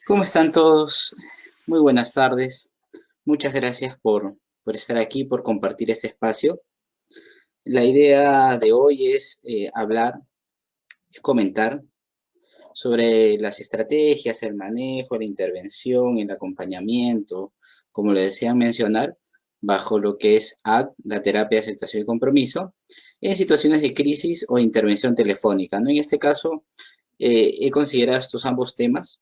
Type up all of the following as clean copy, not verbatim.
¿Cómo están todos? Muy buenas tardes. Muchas gracias por estar aquí, por compartir este espacio. La idea de hoy es hablar, es comentar sobre las estrategias, el manejo, la intervención, el acompañamiento, como le desean mencionar, bajo lo que es ACT, la terapia de aceptación y compromiso, en situaciones de crisis o intervención telefónica, ¿no? En este caso, he considerado estos ambos temas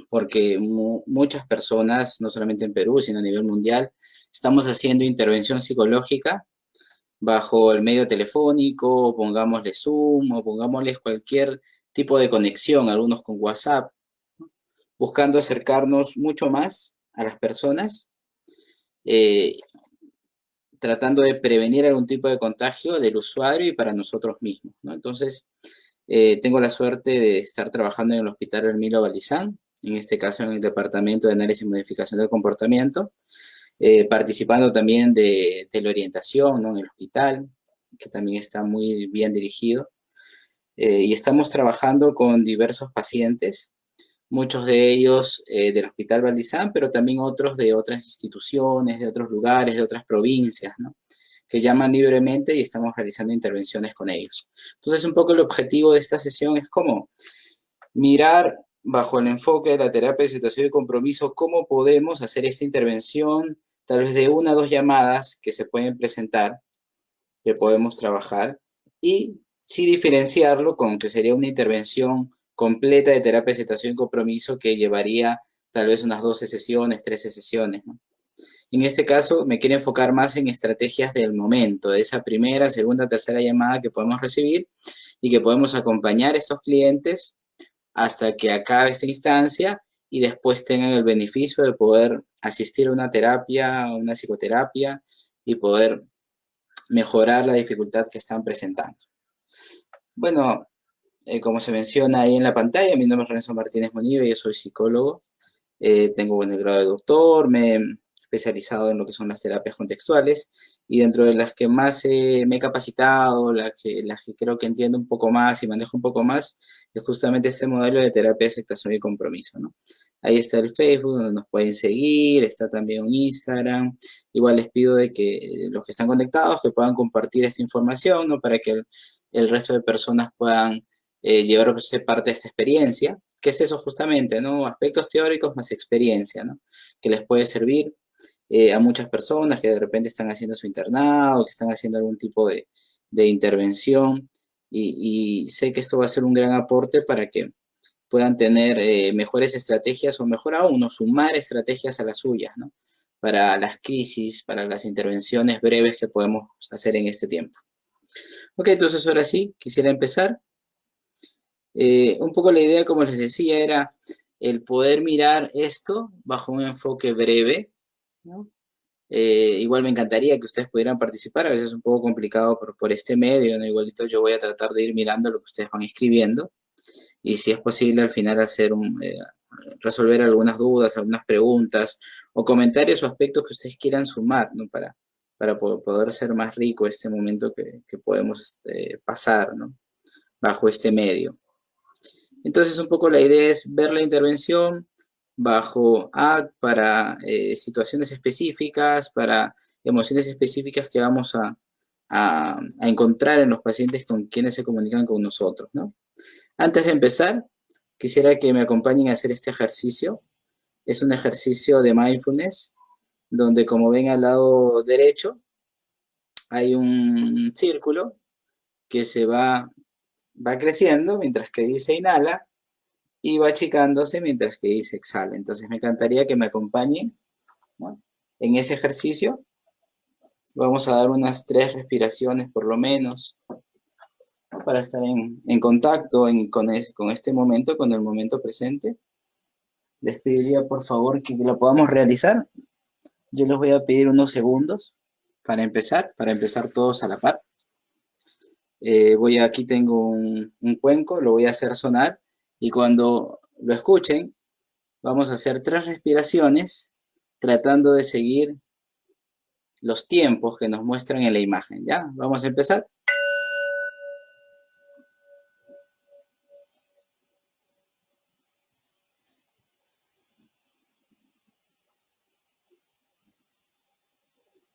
porque muchas personas, no solamente en Perú, sino a nivel mundial, estamos haciendo intervención psicológica bajo el medio telefónico, o pongámosle Zoom, o pongámosle cualquier tipo de conexión, algunos con WhatsApp, buscando acercarnos mucho más a las personas, eh, tratando de prevenir algún tipo de contagio del usuario y para nosotros mismos, ¿no? Entonces, tengo la suerte de estar trabajando en el Hospital Hermilo Balizán, en este caso en el Departamento de Análisis y Modificación del Comportamiento, participando también de teleorientación, ¿no? En el hospital, que también está muy bien dirigido. Y estamos trabajando con diversos pacientes, muchos de ellos del Hospital Balizán, pero también otros de otras instituciones, de otros lugares, de otras provincias, ¿no? Que llaman libremente y estamos realizando intervenciones con ellos. Entonces, un poco el objetivo de esta sesión es como mirar bajo el enfoque de la terapia de situación de compromiso cómo podemos hacer esta intervención, tal vez de una o dos llamadas que se pueden presentar, que podemos trabajar, y sí diferenciarlo con que sería una intervención completa de terapia de situación y compromiso que llevaría tal vez unas 12 sesiones, 13 sesiones, ¿no? En este caso, me quiero enfocar más en estrategias del momento, de esa primera, segunda, tercera llamada que podemos recibir y que podemos acompañar a estos clientes hasta que acabe esta instancia y después tengan el beneficio de poder asistir a una terapia, a una psicoterapia y poder mejorar la dificultad que están presentando. Bueno, como se menciona ahí en la pantalla, mi nombre es Renzo Martínez Monive, yo soy psicólogo. Tengo el grado de doctor, me he especializado en lo que son las terapias contextuales y dentro de las que más me he capacitado, las que creo que entiendo un poco más y manejo un poco más, es justamente este modelo de terapia de aceptación y compromiso, ¿no? Ahí está el Facebook donde nos pueden seguir, está también un Instagram. Igual les pido de que los que están conectados que puedan compartir esta información, ¿no? Para que el resto de personas puedan llevarse parte de esta experiencia. ¿Qué es eso justamente, no? Aspectos teóricos más experiencia, ¿no? Que les puede servir a muchas personas que de repente están haciendo su internado, que están haciendo algún tipo de intervención y sé que esto va a ser un gran aporte para que puedan tener mejores estrategias o mejor aún, ¿no? Sumar estrategias a las suyas, ¿no? Para las crisis, para las intervenciones breves que podemos hacer en este tiempo. Ok, entonces ahora sí, quisiera empezar. Un poco la idea, como les decía, era el poder mirar esto bajo un enfoque breve, ¿no? Igual me encantaría que ustedes pudieran participar, a veces es un poco complicado por este medio, ¿no? Igualito yo voy a tratar de ir mirando lo que ustedes van escribiendo y si es posible al final resolver algunas dudas, algunas preguntas o comentarios o aspectos que ustedes quieran sumar, ¿no? Para poder ser más rico este momento que podemos pasar, ¿no? Bajo este medio. Entonces, un poco la idea es ver la intervención bajo ACT para situaciones específicas, para emociones específicas que vamos a encontrar en los pacientes con quienes se comunican con nosotros, ¿no? Antes de empezar, quisiera que me acompañen a hacer este ejercicio. Es un ejercicio de mindfulness, donde como ven al lado derecho, hay un círculo que va creciendo mientras que dice inhala y va achicándose mientras que dice exhala. Entonces me encantaría que me acompañen, ¿no? En ese ejercicio. Vamos a dar unas 3 respiraciones por lo menos para estar en contacto con este momento, con el momento presente. Les pediría por favor que lo podamos realizar. Yo les voy a pedir unos segundos para empezar todos a la par. Aquí tengo un cuenco, lo voy a hacer sonar y cuando lo escuchen, vamos a hacer 3 respiraciones tratando de seguir los tiempos que nos muestran en la imagen. ¿Ya? Vamos a empezar.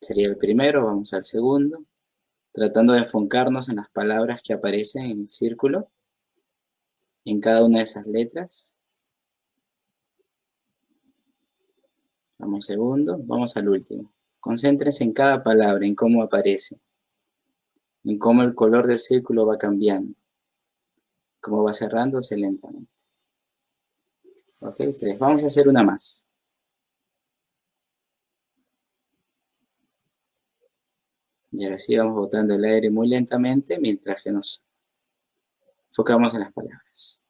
Sería el primero, vamos al segundo, tratando de enfocarnos en las palabras que aparecen en el círculo, en cada una de esas letras. Vamos segundo, vamos al último. Concéntrense en cada palabra, en cómo aparece, en cómo el color del círculo va cambiando, cómo va cerrándose lentamente. Ok, 3. Vamos a hacer una más. Y ahora sí vamos botando el aire muy lentamente mientras que nos enfocamos en las palabras.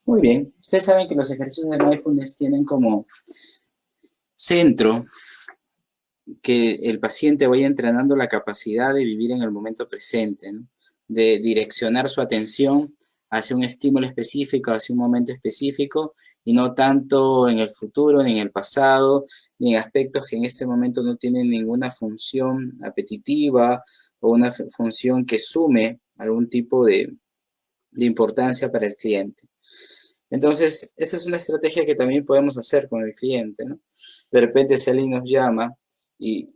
Muy bien. Ustedes saben que los ejercicios de mindfulness tienen como centro que el paciente vaya entrenando la capacidad de vivir en el momento presente, ¿no? De direccionar su atención hacia un estímulo específico, hacia un momento específico, y no tanto en el futuro, ni en el pasado, ni en aspectos que en este momento no tienen ninguna función apetitiva o una función que sume algún tipo de importancia para el cliente. Entonces, esa es una estrategia que también podemos hacer con el cliente, ¿no? De repente, si alguien nos llama y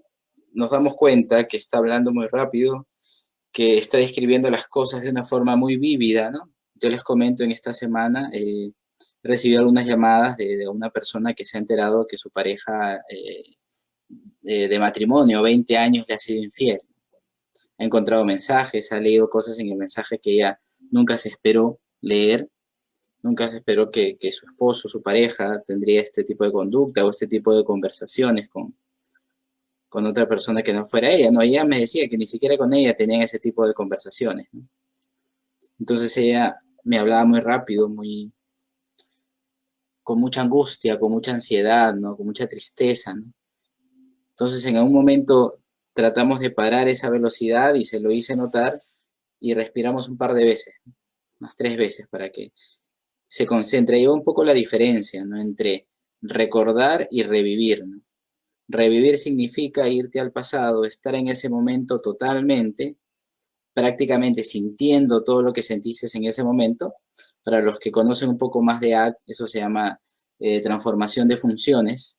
nos damos cuenta que está hablando muy rápido, que está describiendo las cosas de una forma muy vívida, ¿no? Yo les comento en esta semana, he recibido algunas llamadas de una persona que se ha enterado que su pareja de matrimonio, 20 años, le ha sido infiel. Ha encontrado mensajes, ha leído cosas en el mensaje que ella nunca se esperó leer. Nunca se esperó que su esposo, su pareja, tendría este tipo de conducta o este tipo de conversaciones con otra persona que no fuera ella, ¿no? Ella me decía que ni siquiera con ella tenían ese tipo de conversaciones, ¿no? Entonces ella me hablaba muy rápido, con mucha angustia, con mucha ansiedad, ¿no? Con mucha tristeza, ¿no? Entonces en un momento tratamos de parar esa velocidad y se lo hice notar y respiramos un par de veces, unas 3 veces para que se concentre. Lleva un poco la diferencia, ¿no? Entre recordar y revivir, ¿no? Revivir significa irte al pasado, estar en ese momento totalmente, prácticamente sintiendo todo lo que sentiste en ese momento. Para los que conocen un poco más de ACT, eso se llama transformación de funciones.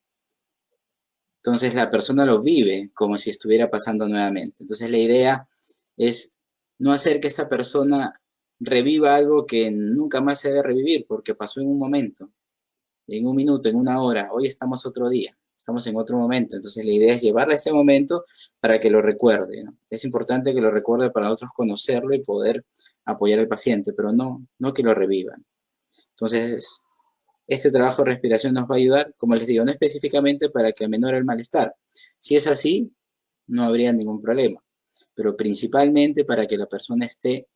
Entonces la persona lo vive como si estuviera pasando nuevamente. Entonces la idea es no hacer que esta persona reviva algo que nunca más se debe revivir porque pasó en un momento, en un minuto, en una hora. Hoy estamos otro día, estamos en otro momento. Entonces la idea es llevarle a ese momento para que lo recuerde, ¿no? Es importante que lo recuerde para nosotros conocerlo y poder apoyar al paciente, pero no que lo revivan. Entonces, este trabajo de respiración nos va a ayudar, como les digo, no específicamente para que amenore el malestar. Si es así, no habría ningún problema, pero principalmente para que la persona esté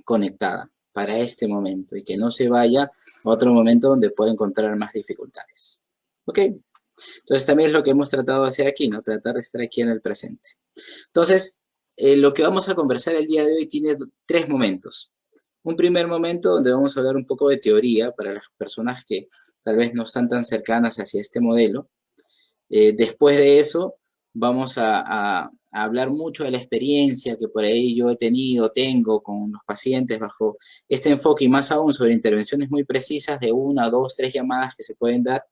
conectada para este momento y que no se vaya a otro momento donde pueda encontrar más dificultades. ¿Ok? Entonces también es lo que hemos tratado de hacer aquí, ¿no? Tratar de estar aquí en el presente. Entonces, lo que vamos a conversar el día de hoy tiene 3 momentos. Un primer momento donde vamos a hablar un poco de teoría para las personas que tal vez no están tan cercanas hacia este modelo. Después de eso, vamos a hablar mucho de la experiencia que por ahí yo he tenido, tengo con los pacientes bajo este enfoque y más aún sobre intervenciones muy precisas de 1, 2, 3 llamadas que se pueden dar.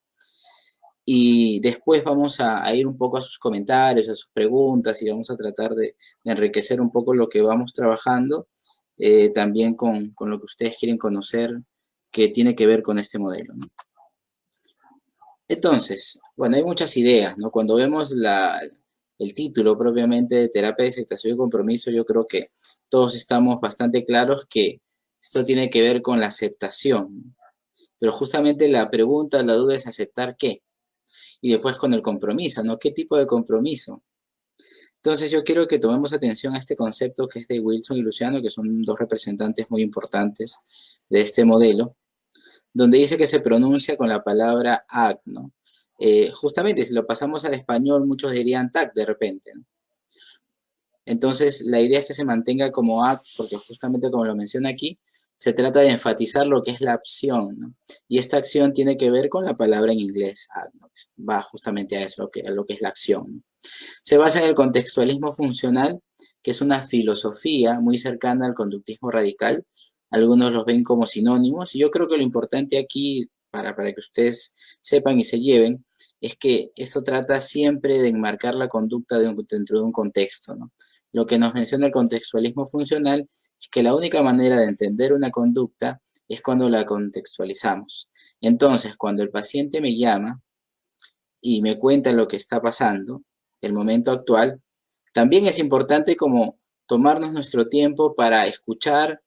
Y después vamos a ir un poco a sus comentarios, a sus preguntas y vamos a tratar de enriquecer un poco lo que vamos trabajando, también con lo que ustedes quieren conocer que tiene que ver con este modelo, ¿no? Entonces, bueno, hay muchas ideas, ¿no? Cuando vemos el título propiamente de terapia de aceptación y compromiso, yo creo que todos estamos bastante claros que esto tiene que ver con la aceptación, ¿no? Pero justamente la pregunta, la duda es aceptar qué. Y después con el compromiso, ¿no? ¿Qué tipo de compromiso? Entonces yo quiero que tomemos atención a este concepto que es de Wilson y Luciano, que son 2 representantes muy importantes de este modelo, donde dice que se pronuncia con la palabra act, ¿no? Justamente, si lo pasamos al español, muchos dirían tac de repente, ¿no? Entonces, la idea es que se mantenga como act, porque justamente como lo menciona aquí, se trata de enfatizar lo que es la acción, ¿no? Y esta acción tiene que ver con la palabra en inglés, act, ¿no? Va justamente a eso, a lo que es la acción, ¿no? Se basa en el contextualismo funcional, que es una filosofía muy cercana al conductismo radical, algunos los ven como sinónimos. Y yo creo que lo importante aquí, para que ustedes sepan y se lleven, es que esto trata siempre de enmarcar la conducta dentro de un contexto, ¿no? Lo que nos menciona el contextualismo funcional es que la única manera de entender una conducta es cuando la contextualizamos. Entonces, cuando el paciente me llama y me cuenta lo que está pasando, el momento actual, también es importante como tomarnos nuestro tiempo para escuchar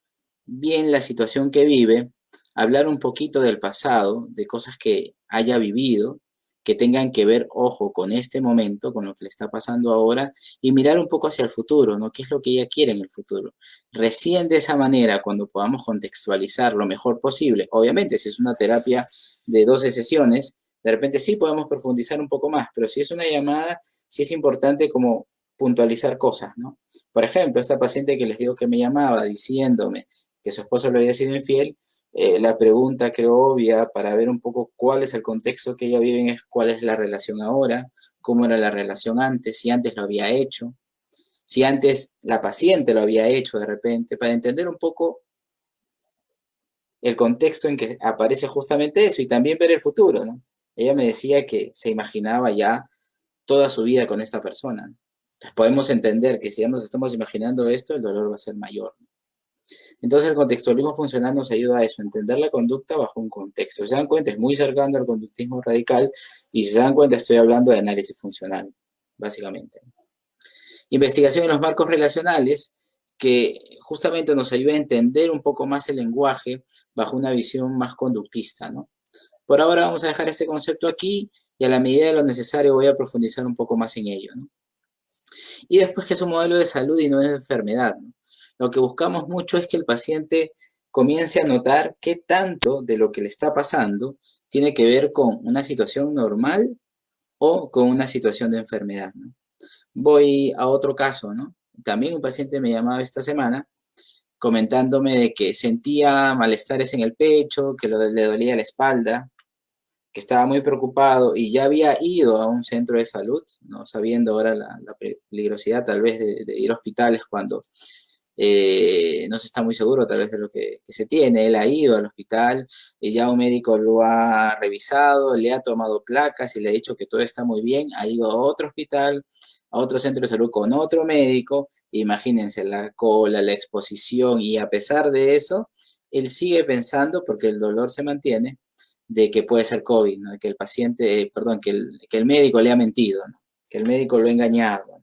bien la situación que vive, hablar un poquito del pasado, de cosas que haya vivido, que tengan que ver, ojo, con este momento, con lo que le está pasando ahora, y mirar un poco hacia el futuro, ¿no? ¿Qué es lo que ella quiere en el futuro? Recién de esa manera, cuando podamos contextualizar lo mejor posible, obviamente, si es una terapia de 12 sesiones, de repente sí podemos profundizar un poco más, pero si es una llamada, sí es importante como puntualizar cosas, ¿no? Por ejemplo, esta paciente que les digo que me llamaba diciéndome que su esposo le había sido infiel, la pregunta creo obvia para ver un poco cuál es el contexto que ella vive es cuál es la relación ahora, cómo era la relación antes, si antes lo había hecho, si antes la paciente lo había hecho de repente, para entender un poco el contexto en que aparece justamente eso y también ver el futuro, ¿no? Ella me decía que se imaginaba ya toda su vida con esta persona. Entonces podemos entender que si ya nos estamos imaginando esto, el dolor va a ser mayor. Entonces el contextualismo funcional nos ayuda a eso, a entender la conducta bajo un contexto. Si se dan cuenta, es muy cercano al conductismo radical y si se dan cuenta, estoy hablando de análisis funcional, básicamente. Investigación en los marcos relacionales, que justamente nos ayuda a entender un poco más el lenguaje bajo una visión más conductista, ¿no? Por ahora vamos a dejar este concepto aquí y a la medida de lo necesario voy a profundizar un poco más en ello, ¿no? Y después que es un modelo de salud y no de enfermedad, ¿no? Lo que buscamos mucho es que el paciente comience a notar qué tanto de lo que le está pasando tiene que ver con una situación normal o con una situación de enfermedad, ¿no? Voy a otro caso, ¿no? También un paciente me llamaba esta semana comentándome de que sentía malestares en el pecho, que le dolía la espalda, que estaba muy preocupado y ya había ido a un centro de salud, ¿no? Sabiendo ahora la peligrosidad tal vez de ir a hospitales cuando no se está muy seguro tal vez de lo que se tiene. Él ha ido al hospital y ya un médico lo ha revisado, le ha tomado placas y le ha dicho que todo está muy bien, ha ido a otro hospital, a otro centro de salud con otro médico, imagínense la cola, la exposición y a pesar de eso, él sigue pensando, porque el dolor se mantiene, de que puede ser COVID, ¿no? Que el paciente, perdón, que el médico le ha mentido, ¿no? Que el médico lo ha engañado, ¿no?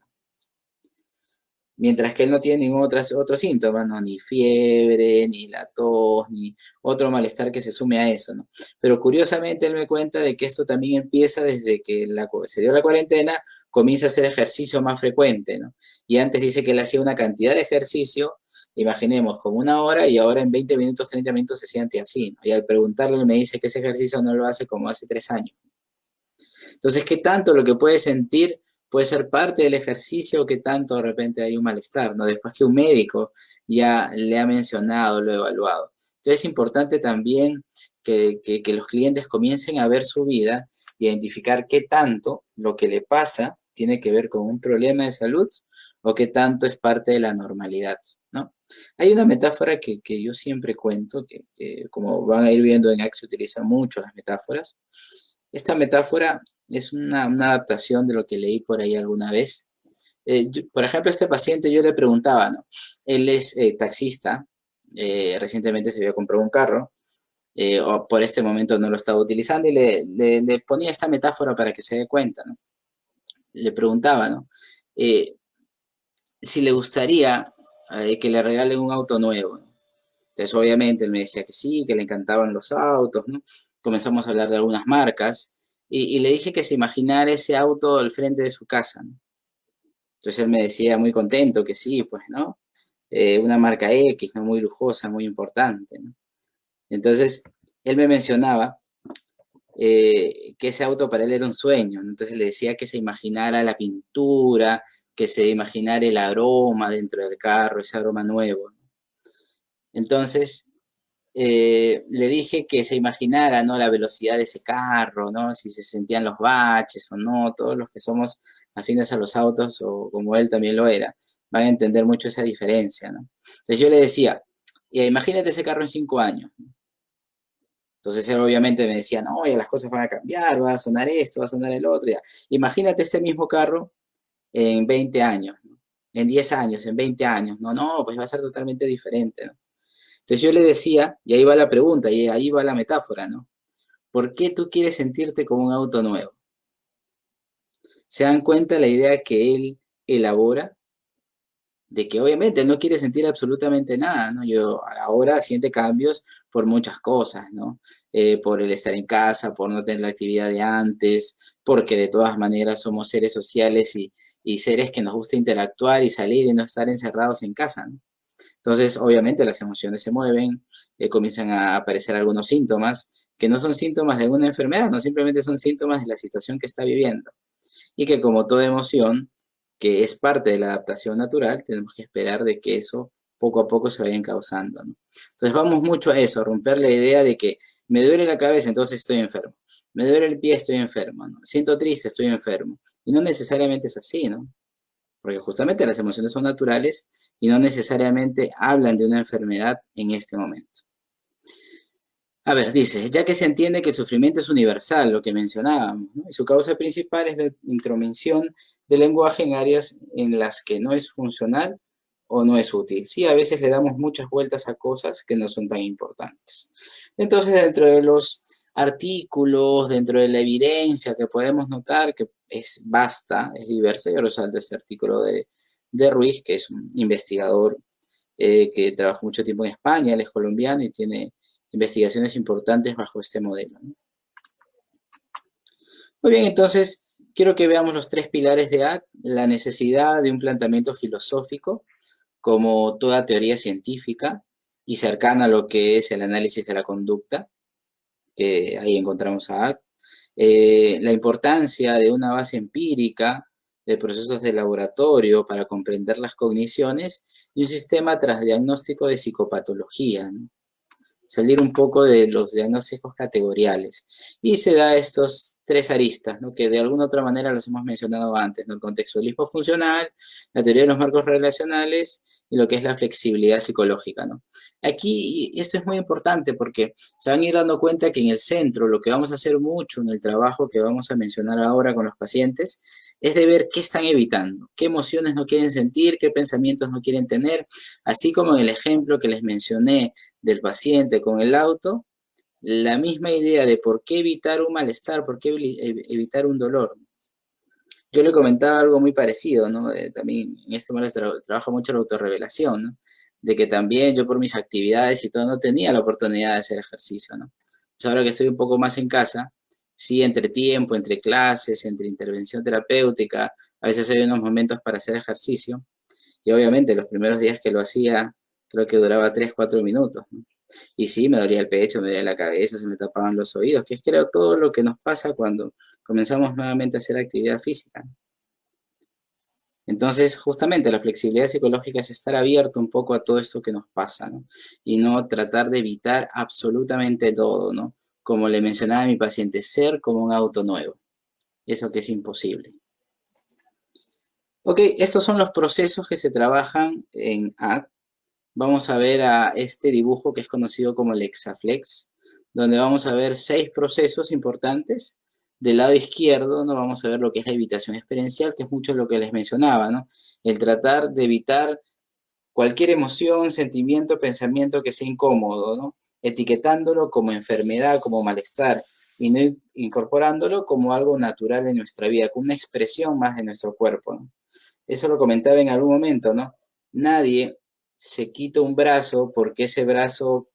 Mientras que él no tiene ningún otro síntoma, ¿no? Ni fiebre, ni la tos, ni otro malestar que se sume a eso, ¿no? Pero curiosamente él me cuenta de que esto también empieza desde que se dio la cuarentena, comienza a hacer ejercicio más frecuente, ¿no? Y antes dice que él hacía una cantidad de ejercicio, imaginemos, como una hora, y ahora en 20 minutos, 30 minutos se siente así, ¿no? Y al preguntarle me dice que ese ejercicio no lo hace como hace 3 años. Entonces, ¿qué tanto lo que puede sentir puede ser parte del ejercicio, qué tanto de repente hay un malestar, ¿no? Después que un médico ya le ha mencionado, lo ha evaluado. Entonces, es importante también que los clientes comiencen a ver su vida, identificar qué tanto lo que le pasa tiene que ver con un problema de salud o qué tanto es parte de la normalidad, ¿no? Hay una metáfora que yo siempre cuento, que como van a ir viendo en Axe, se utilizan mucho las metáforas. Esta metáfora es una adaptación de lo que leí por ahí alguna vez. Por ejemplo, a este paciente yo le preguntaba, ¿no? Él es taxista, recientemente se había comprado un carro, o por este momento no lo estaba utilizando y le ponía esta metáfora para que se dé cuenta, ¿no? Le preguntaba, ¿no? Eh, si le gustaría que le regalen un auto nuevo, ¿no? Entonces, obviamente, él me decía que sí, que le encantaban los autos, ¿no? Comenzamos a hablar de algunas marcas y le dije que se imaginara ese auto al frente de su casa, ¿no? Entonces él me decía muy contento que sí, pues, ¿no? Una marca X, ¿no? Muy lujosa, muy importante, ¿no? Entonces, él me mencionaba que ese auto para él era un sueño, ¿no? Entonces le decía que se imaginara la pintura, que se imaginara el aroma dentro del carro, ese aroma nuevo, ¿no? Entonces, le dije que se imaginara, ¿no? La velocidad de ese carro, ¿no? Si se sentían los baches o no, todos los que somos afines a los autos, o como él también lo era, van a entender mucho esa diferencia, ¿no? Entonces yo le decía, Y imagínate ese carro en 5 años. Entonces él obviamente me decía, no, ya las cosas van a cambiar, va a sonar esto, va a sonar el otro. Ya. Imagínate este mismo carro en 20 años, ¿no? En 10 años, en 20 años. No, no, pues va a ser totalmente diferente, ¿no? Entonces yo le decía, y ahí va la pregunta, y ahí va la metáfora, ¿no? ¿Por qué tú quieres sentirte como un auto nuevo? ¿Se dan cuenta la idea que él elabora? De que obviamente él no quiere sentir absolutamente nada, ¿no? Yo ahora siente cambios por muchas cosas, ¿no? Por el estar en casa, por no tener la actividad de antes, porque de todas maneras somos seres sociales y seres que nos gusta interactuar y salir y no estar encerrados en casa, ¿no? Entonces, obviamente las emociones se mueven, comienzan a aparecer algunos síntomas que no son síntomas de alguna enfermedad, no simplemente son síntomas de la situación que está viviendo y que como toda emoción, que es parte de la adaptación natural, tenemos que esperar de que eso poco a poco se vaya encauzando, ¿no? Entonces vamos mucho a eso, a romper la idea de que me duele la cabeza, entonces estoy enfermo. Me duele el pie, estoy enfermo, ¿no? Siento triste, estoy enfermo. Y no necesariamente es así, ¿no? Porque justamente las emociones son naturales y no necesariamente hablan de una enfermedad en este momento. A ver, dice, ya que se entiende que el sufrimiento es universal, lo que mencionábamos, ¿no? Y su causa principal es la intromisión del lenguaje en áreas en las que no es funcional o no es útil. Sí, a veces le damos muchas vueltas a cosas que no son tan importantes. Entonces, dentro de los artículos, dentro de la evidencia que podemos notar, que es vasta, es diversa, yo resalto este artículo de Ruiz, que es un investigador que trabajó mucho tiempo en España, él es colombiano y tiene investigaciones importantes bajo este modelo, ¿no? Muy bien, entonces quiero que veamos los tres pilares de ACT, la necesidad de un planteamiento filosófico como toda teoría científica y cercana a lo que es el análisis de la conducta, que ahí encontramos a ACT, la importancia de una base empírica de procesos de laboratorio para comprender las cogniciones y un sistema tras diagnóstico de psicopatología, ¿no? Salir un poco de los diagnósticos categoriales. Y se da estos tres aristas, ¿no? Que de alguna otra manera los hemos mencionado antes, ¿no? El contextualismo funcional, la teoría de los marcos relacionales y lo que es la flexibilidad psicológica, ¿no? Aquí, y esto es muy importante porque se van a ir dando cuenta que en el centro lo que vamos a hacer mucho en el trabajo que vamos a mencionar ahora con los pacientes es de ver qué están evitando, qué emociones no quieren sentir, qué pensamientos no quieren tener, así como en el ejemplo que les mencioné del paciente con el auto, la misma idea de por qué evitar un malestar, por qué evitar un dolor. Yo le comentaba algo muy parecido, ¿no? También en este momento trabajo mucho la autorrevelación, ¿no? De que también yo por mis actividades y todo no tenía la oportunidad de hacer ejercicio, ¿no? Entonces ahora que estoy un poco más en casa, sí, entre tiempo, entre clases, entre intervención terapéutica, a veces hay unos momentos para hacer ejercicio, y obviamente los primeros días que lo hacía, creo que duraba 3 4 minutos, ¿no? Y sí, me dolía el pecho, me dolía la cabeza, se me tapaban los oídos, que es creo todo lo que nos pasa cuando comenzamos nuevamente a hacer actividad física. Entonces, justamente la flexibilidad psicológica es estar abierto un poco a todo esto que nos pasa, ¿no? Y no tratar de evitar absolutamente todo, ¿no? Como le mencionaba a mi paciente, ser como un auto nuevo. Eso que es imposible. Ok, estos son los procesos que se trabajan en ACT. Vamos a ver a este dibujo que es conocido como el Hexaflex, donde vamos a ver 6 procesos importantes. Del lado izquierdo, ¿no? Vamos a ver lo que es la evitación experiencial, que es mucho lo que les mencionaba, ¿no? El tratar de evitar cualquier emoción, sentimiento, pensamiento que sea incómodo, ¿no? Etiquetándolo como enfermedad, como malestar, y no incorporándolo como algo natural en nuestra vida, como una expresión más de nuestro cuerpo, ¿no? Eso lo comentaba en algún momento, ¿no? Nadie se quita un brazo porque ese brazo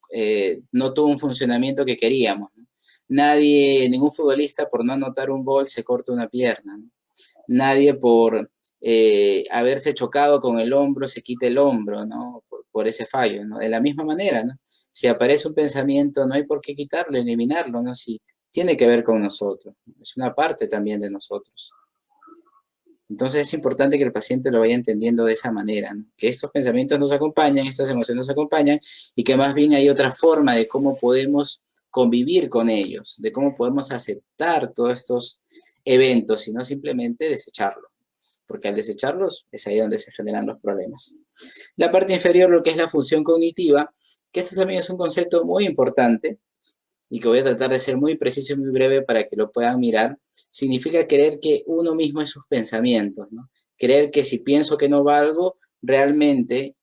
no tuvo un funcionamiento que queríamos, ¿no? Nadie, ningún futbolista por no anotar un gol se corta una pierna, ¿no? Nadie por haberse chocado con el hombro se quita el hombro, ¿no? Por ese fallo, ¿no? De la misma manera, ¿no? Si aparece un pensamiento, no hay por qué quitarlo, eliminarlo, ¿no? Si tiene que ver con nosotros, ¿no? Es una parte también de nosotros. Entonces es importante que el paciente lo vaya entendiendo de esa manera, ¿no? Que estos pensamientos nos acompañan, estas emociones nos acompañan y que más bien hay otra forma de cómo podemos convivir con ellos, de cómo podemos aceptar todos estos eventos y no simplemente desecharlos, porque al desecharlos es ahí donde se generan los problemas. La parte inferior, lo que es la función cognitiva, Que esto también es un concepto muy importante y que voy a tratar de ser muy preciso y muy breve para que lo puedan mirar. Significa creer que uno mismo es sus pensamientos, ¿no? Creer que si pienso que no valgo, realmente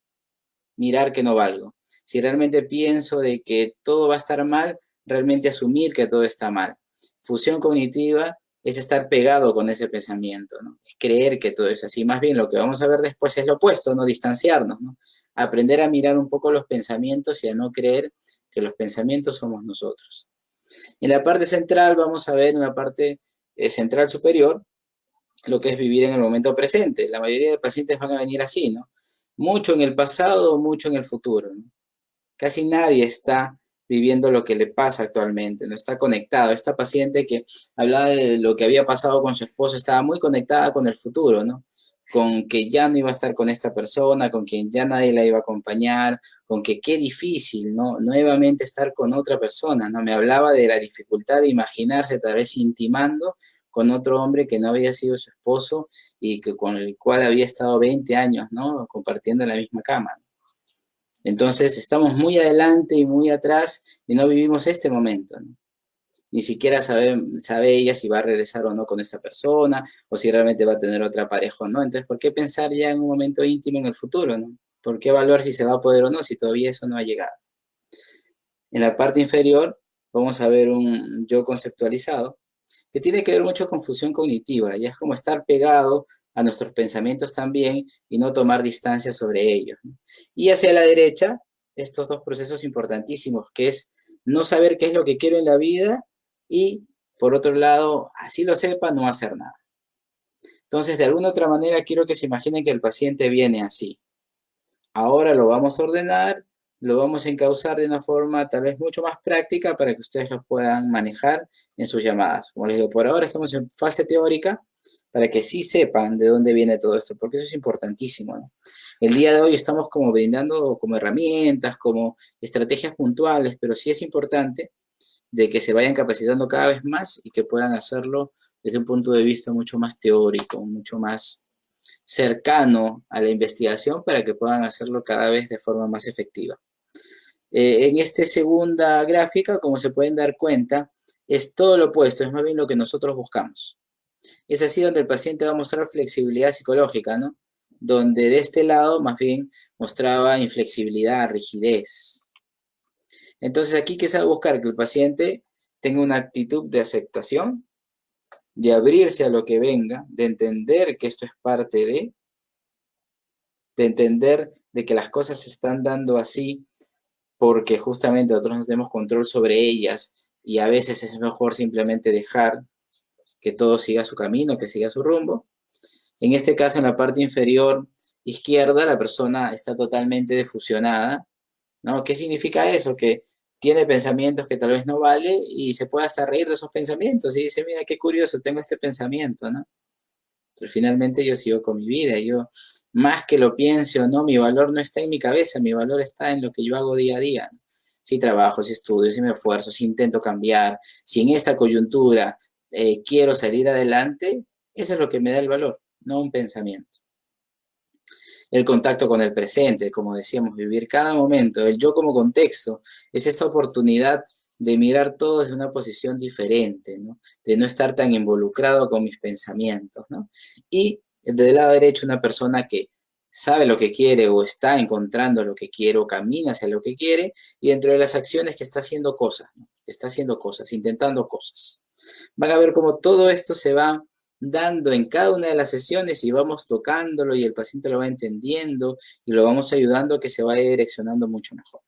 mirar que no valgo. Si realmente pienso de que todo va a estar mal, realmente asumir que todo está mal. Fusión cognitiva es estar pegado con ese pensamiento, ¿no? Es creer que todo es así. Más bien lo que vamos a ver después es lo opuesto, ¿no? Distanciarnos, ¿no? Aprender a mirar un poco los pensamientos y a no creer que los pensamientos somos nosotros. En la parte central vamos a ver en la parte central superior lo que es vivir en el momento presente. La mayoría de pacientes van a venir así, ¿no? Mucho en el pasado, mucho en el futuro, ¿no? Casi nadie está viviendo lo que le pasa actualmente, no está conectado. Esta paciente que hablaba de lo que había pasado con su esposo estaba muy conectada con el futuro, ¿no? Con que ya no iba a estar con esta persona, con quien ya nadie la iba a acompañar, con que qué difícil, ¿no? Nuevamente estar con otra persona, ¿no? Me hablaba de la dificultad de imaginarse tal vez intimando con otro hombre que no había sido su esposo y que con el cual había estado 20 años, ¿no? Compartiendo la misma cama. Entonces estamos muy adelante y muy atrás y no vivimos este momento, ¿no? Ni siquiera sabe ella si va a regresar o no con esa persona o si realmente va a tener otra pareja o no. Entonces, ¿por qué pensar ya en un momento íntimo en el futuro, ¿no? ¿Por qué evaluar si se va a poder o no si todavía eso no ha llegado? En la parte inferior vamos a ver un yo conceptualizado que tiene que ver mucho con fusión cognitiva, ya es como estar pegado a nuestros pensamientos también y no tomar distancia sobre ellos, ¿no? Y hacia la derecha, estos dos procesos importantísimos, que es no saber qué es lo que quiero en la vida y, por otro lado, así lo sepa, no hacer nada. Entonces, de alguna otra manera, quiero que se imaginen que el paciente viene así. Ahora lo vamos a ordenar, lo vamos a encauzar de una forma tal vez mucho más práctica para que ustedes lo puedan manejar en sus llamadas. Como les digo, por ahora estamos en fase teórica para que sí sepan de dónde viene todo esto, porque eso es importantísimo, ¿no? El día de hoy estamos como brindando como herramientas, como estrategias puntuales, pero sí es importante de que se vayan capacitando cada vez más y que puedan hacerlo desde un punto de vista mucho más teórico, mucho más cercano a la investigación para que puedan hacerlo cada vez de forma más efectiva. En esta segunda gráfica, como se pueden dar cuenta, es todo lo opuesto, es más bien lo que nosotros buscamos. Es así donde el paciente va a mostrar flexibilidad psicológica, ¿no? Donde de este lado más bien mostraba inflexibilidad, rigidez. Entonces aquí, ¿qué se va a buscar? Que el paciente tenga una actitud de aceptación, de abrirse a lo que venga, de entender que esto es parte de entender de que las cosas se están dando así porque justamente nosotros no tenemos control sobre ellas y a veces es mejor simplemente dejar que todo siga su camino, que siga su rumbo. En este caso, en la parte inferior izquierda, la persona está totalmente defusionada, ¿no? ¿Qué significa eso? Que tiene pensamientos que tal vez no vale y se puede hasta reír de esos pensamientos y dice, mira, qué curioso, tengo este pensamiento, ¿no? Pero finalmente yo sigo con mi vida, yo más que lo piense o no, mi valor no está en mi cabeza, mi valor está en lo que yo hago día a día. Si trabajo, si estudio, si me esfuerzo, si intento cambiar, si en esta coyuntura quiero salir adelante, eso es lo que me da el valor, no un pensamiento. El contacto con el presente, como decíamos, vivir cada momento, el yo como contexto, es esta oportunidad de mirar todo desde una posición diferente, ¿no? De no estar tan involucrado con mis pensamientos, ¿no? Y del lado derecho, una persona que sabe lo que quiere o está encontrando lo que quiere o camina hacia lo que quiere y dentro de las acciones que está haciendo cosas, ¿no? Está haciendo cosas, intentando cosas. Van a ver cómo todo esto se va dando en cada una de las sesiones y vamos tocándolo y el paciente lo va entendiendo y lo vamos ayudando a que se vaya direccionando mucho mejor.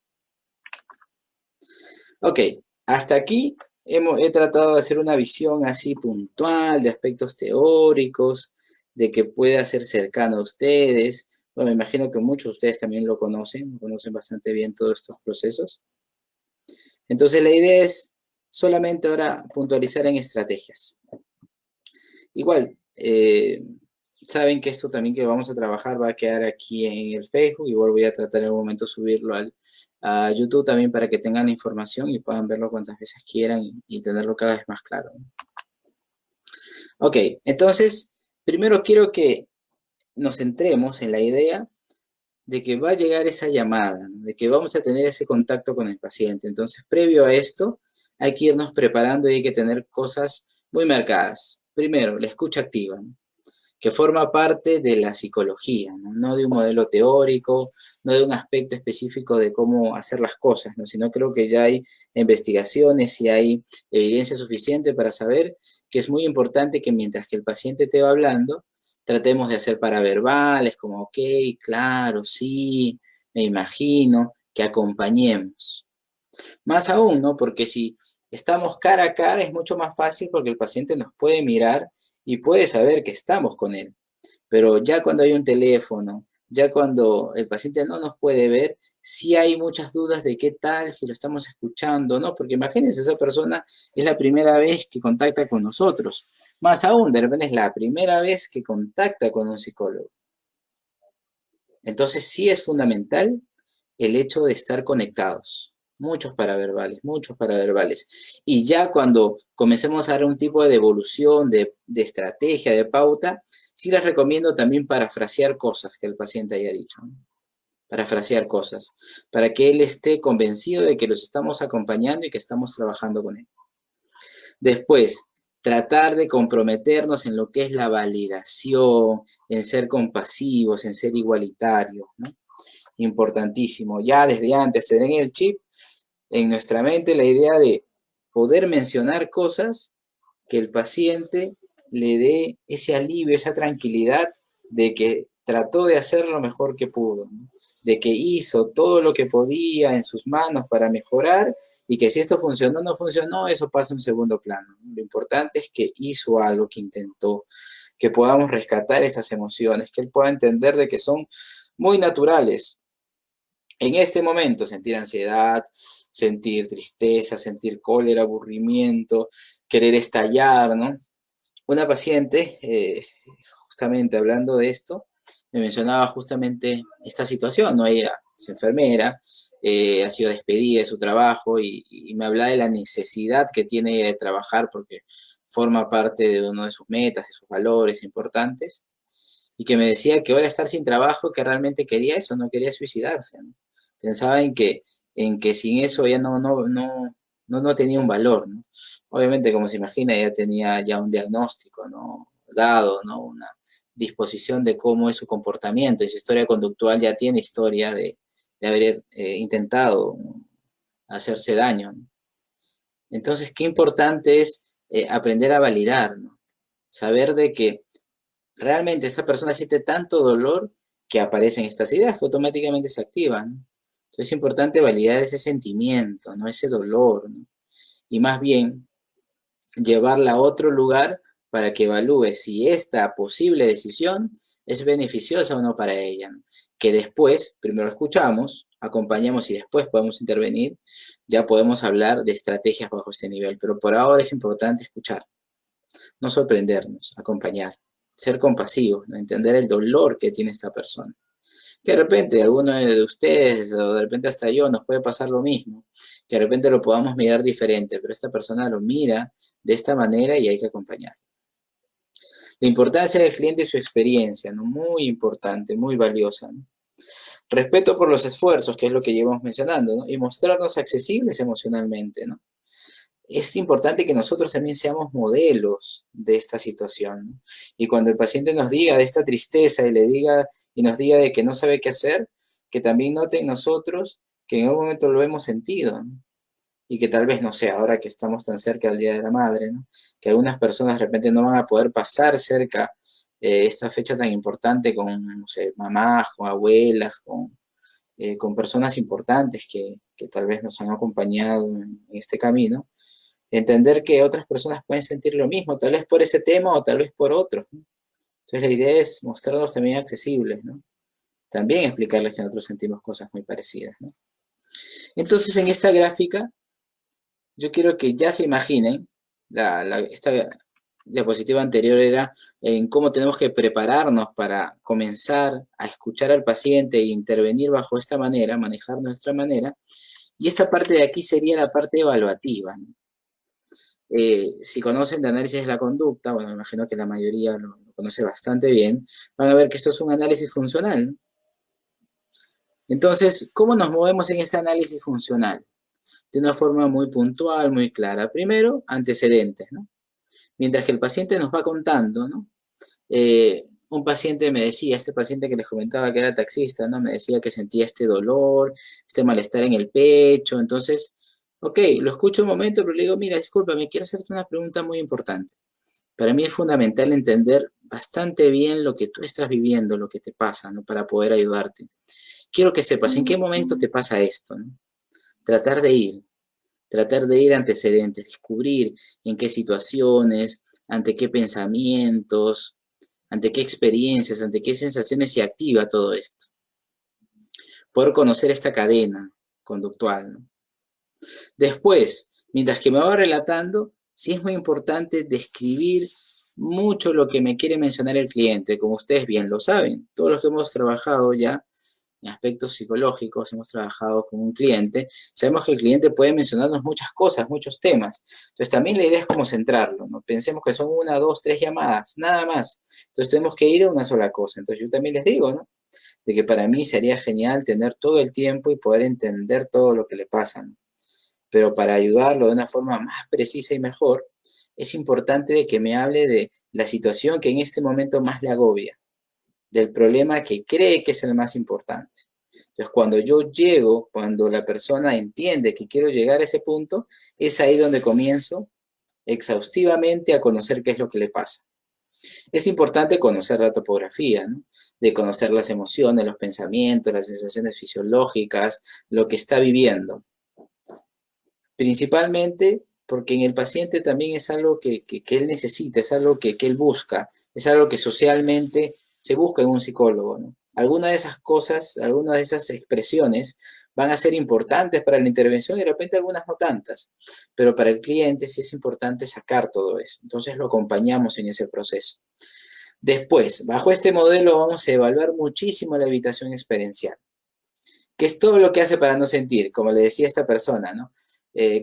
Ok, hasta aquí he tratado de hacer una visión así puntual de aspectos teóricos, de que pueda ser cercano a ustedes. Bueno, me imagino que muchos de ustedes también lo conocen bastante bien todos estos procesos. Entonces la idea es solamente ahora puntualizar en estrategias. Igual, saben que esto también que vamos a trabajar va a quedar aquí en el Facebook. Igual voy a tratar en un momento subirlo a YouTube también para que tengan la información y puedan verlo cuantas veces quieran y tenerlo cada vez más claro. Ok, entonces, primero quiero que nos centremos en la idea de que va a llegar esa llamada, ¿no? De que vamos a tener ese contacto con el paciente. Entonces, previo a esto, hay que irnos preparando y hay que tener cosas muy marcadas. Primero, la escucha activa, ¿no? Que forma parte de la psicología, ¿no? No de un modelo teórico, no de un aspecto específico de cómo hacer las cosas, ¿no? Sino creo que ya hay investigaciones y hay evidencia suficiente para saber que es muy importante que mientras que el paciente te va hablando, tratemos de hacer paraverbales como, ok, claro, sí, me imagino, que acompañemos. Más aún, ¿no? Porque si estamos cara a cara es mucho más fácil porque el paciente nos puede mirar y puede saber que estamos con él. Pero ya cuando hay un teléfono, ya cuando el paciente no nos puede ver, sí hay muchas dudas de qué tal si lo estamos escuchando, ¿no? Porque imagínense, esa persona es la primera vez que contacta con nosotros. Más aún, de repente es la primera vez que contacta con un psicólogo. Entonces sí es fundamental el hecho de estar conectados. Muchos paraverbales, muchos paraverbales. Y ya cuando comencemos a dar un tipo de devolución, de estrategia, de pauta, sí les recomiendo también parafrasear cosas que el paciente haya dicho, ¿no? Parafrasear cosas, para que él esté convencido de que los estamos acompañando y que estamos trabajando con él. Después, tratar de comprometernos en lo que es la validación, en ser compasivos, en ser igualitarios, ¿no? Importantísimo. Ya desde antes, tener en el chip, en nuestra mente, la idea de poder mencionar cosas que el paciente le dé ese alivio, esa tranquilidad de que trató de hacer lo mejor que pudo, ¿no? De que hizo todo lo que podía en sus manos para mejorar y que si esto funcionó o no funcionó, eso pasa en segundo plano, ¿no? Lo importante es que hizo algo, que intentó, que podamos rescatar esas emociones, que él pueda entender de que son muy naturales. En este momento, sentir ansiedad, sentir tristeza, sentir cólera, aburrimiento, querer estallar, ¿no? Una paciente, justamente hablando de esto, me mencionaba justamente esta situación, ¿no? Ella es enfermera, ha sido despedida de su trabajo y me hablaba de la necesidad que tiene ella de trabajar porque forma parte de uno de sus metas, de sus valores importantes, y que me decía que ahora estar sin trabajo, que realmente quería eso, no quería suicidarse, ¿no? Pensaba en que sin eso ella no tenía un valor, ¿no? Obviamente, como se imagina, ella tenía ya un diagnóstico, ¿no? Dado, ¿no? Una disposición de cómo es su comportamiento y su historia conductual ya tiene historia de haber intentado, ¿no? Hacerse daño, ¿no? Entonces, qué importante es aprender a validar, ¿no? Saber de que realmente esta persona siente tanto dolor que aparecen estas ideas que automáticamente se activan, ¿no? Entonces es importante validar ese sentimiento, ¿no? Ese dolor, ¿no? Y más bien llevarla a otro lugar para que evalúe si esta posible decisión es beneficiosa o no para ella, ¿no? Que después, primero escuchamos, acompañamos y después podemos intervenir, ya podemos hablar de estrategias bajo este nivel, pero por ahora es importante escuchar, no sorprendernos, acompañar, ser compasivos, ¿no? Entender el dolor que tiene esta persona. Que de repente alguno de ustedes o de repente hasta yo nos puede pasar lo mismo, que de repente lo podamos mirar diferente, pero esta persona lo mira de esta manera y hay que acompañar. La importancia del cliente y su experiencia, ¿no? Muy importante, muy valiosa, ¿no? Respeto por los esfuerzos, que es lo que llevamos mencionando, ¿no? Y mostrarnos accesibles emocionalmente, ¿no? Es importante que nosotros también seamos modelos de esta situación, ¿no? Y cuando el paciente nos diga de esta tristeza y le diga y nos diga de que no sabe qué hacer, que también note en nosotros que en algún momento lo hemos sentido, ¿no? Y que tal vez, no sé, ahora que estamos tan cerca del Día de la Madre, ¿no? Que algunas personas de repente no van a poder pasar cerca esta fecha tan importante con, no sé, mamás, con abuelas, con personas importantes que tal vez nos han acompañado en este camino, entender que otras personas pueden sentir lo mismo, tal vez por ese tema o tal vez por otros, ¿no? Entonces la idea es mostrarnos también accesibles, ¿no? También explicarles que nosotros sentimos cosas muy parecidas, ¿no? Entonces en esta gráfica yo quiero que ya se imaginen, esta diapositiva anterior era en cómo tenemos que prepararnos para comenzar a escuchar al paciente e intervenir bajo esta manera, manejar nuestra manera, y esta parte de aquí sería la parte evaluativa, ¿no? Si conocen de análisis de la conducta, bueno, me imagino que la mayoría lo conoce bastante bien, van a ver que esto es un análisis funcional, ¿no? Entonces, ¿cómo nos movemos en este análisis funcional? De una forma muy puntual, muy clara. Primero, antecedentes, ¿no? Mientras que el paciente nos va contando, ¿no? Un paciente me decía, este paciente que les comentaba que era taxista, ¿no? Me decía que sentía este dolor, este malestar en el pecho. Entonces, ok, lo escucho un momento, pero le digo, mira, discúlpame, quiero hacerte una pregunta muy importante. Para mí es fundamental entender bastante bien lo que tú estás viviendo, lo que te pasa, ¿no? Para poder ayudarte. Quiero que sepas en qué momento te pasa esto, ¿no? Tratar de ir, tratar de ir a antecedentes, descubrir en qué situaciones, ante qué pensamientos, ante qué experiencias, ante qué sensaciones se activa todo esto. Poder conocer esta cadena conductual, ¿no? Después, mientras que me va relatando, sí es muy importante describir mucho lo que me quiere mencionar el cliente, como ustedes bien lo saben. Todos los que hemos trabajado ya en aspectos psicológicos, hemos trabajado con un cliente, sabemos que el cliente puede mencionarnos muchas cosas, muchos temas. Entonces también la idea es como centrarlo, ¿no? Pensemos que son una, dos, tres llamadas, nada más. Entonces tenemos que ir a una sola cosa. Entonces yo también les digo, ¿no? De que para mí sería genial tener todo el tiempo y poder entender todo lo que le pasa, ¿no? Pero para ayudarlo de una forma más precisa y mejor, es importante de que me hable de la situación que en este momento más le agobia, del problema que cree que es el más importante. Entonces, cuando yo llego, cuando la persona entiende que quiero llegar a ese punto, es ahí donde comienzo exhaustivamente a conocer qué es lo que le pasa. Es importante conocer la topografía, ¿no? De conocer las emociones, los pensamientos, las sensaciones fisiológicas, lo que está viviendo. Principalmente porque en el paciente también es algo que él necesita, es algo que él busca, es algo que socialmente se busca en un psicólogo, ¿no? Algunas de esas cosas, algunas de esas expresiones van a ser importantes para la intervención y de repente algunas no tantas, pero para el cliente sí es importante sacar todo eso. Entonces lo acompañamos en ese proceso. Después, bajo este modelo vamos a evaluar muchísimo la evitación experiencial, que es todo lo que hace para no sentir, como le decía esta persona, ¿no?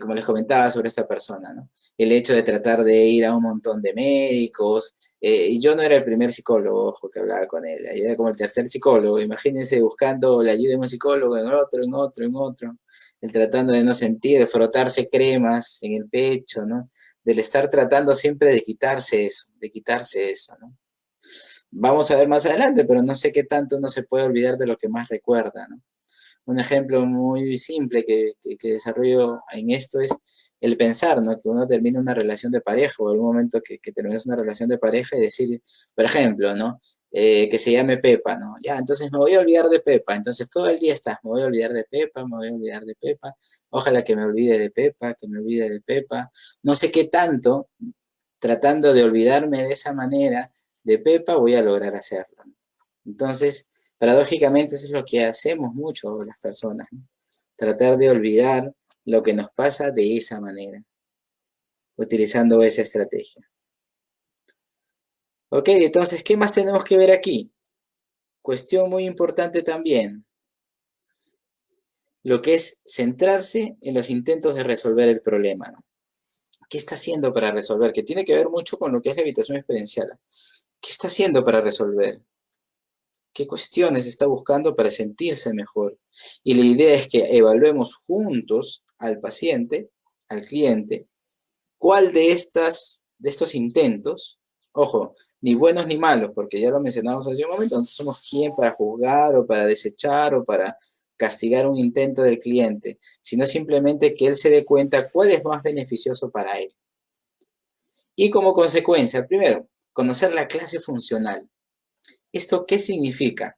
Como les comentaba sobre esta persona, ¿no? El hecho de tratar de ir a un montón de médicos, y yo no era el primer psicólogo, ojo, que hablaba con él, era como el tercer psicólogo, imagínense buscando la ayuda de un psicólogo en otro, en otro, en otro, el tratando de no sentir, de frotarse cremas en el pecho, ¿no? Del estar tratando siempre de quitarse eso, ¿no? Vamos a ver más adelante, pero no sé qué tanto no se puede olvidar de lo que más recuerda, ¿no? Un ejemplo muy simple que desarrollo en esto es el pensar, ¿no? Que uno termina una relación de pareja o algún momento que terminas una relación de pareja y decir, por ejemplo, ¿no? Que se llame Pepa, ¿no? Ya, entonces me voy a olvidar de Pepa. Entonces todo el día estás, me voy a olvidar de Pepa, me voy a olvidar de Pepa. Ojalá que me olvide de Pepa, que me olvide de Pepa. No sé qué tanto, tratando de olvidarme de esa manera de Pepa, voy a lograr hacerlo. Entonces, paradójicamente eso es lo que hacemos mucho las personas, ¿no? Tratar de olvidar lo que nos pasa de esa manera, utilizando esa estrategia. Ok, entonces, ¿qué más tenemos que ver aquí? Cuestión muy importante también, lo que es centrarse en los intentos de resolver el problema, ¿no? ¿Qué está haciendo para resolver? Que tiene que ver mucho con lo que es la evitación experiencial. ¿Qué está haciendo para resolver? ¿Qué cuestiones está buscando para sentirse mejor? Y la idea es que evaluemos juntos al paciente, al cliente, cuál de estos intentos, ojo, ni buenos ni malos, porque ya lo mencionamos hace un momento, no somos quien para juzgar o para desechar o para castigar un intento del cliente, sino simplemente que él se dé cuenta cuál es más beneficioso para él. Y como consecuencia, primero, conocer la clase funcional. ¿Esto qué significa?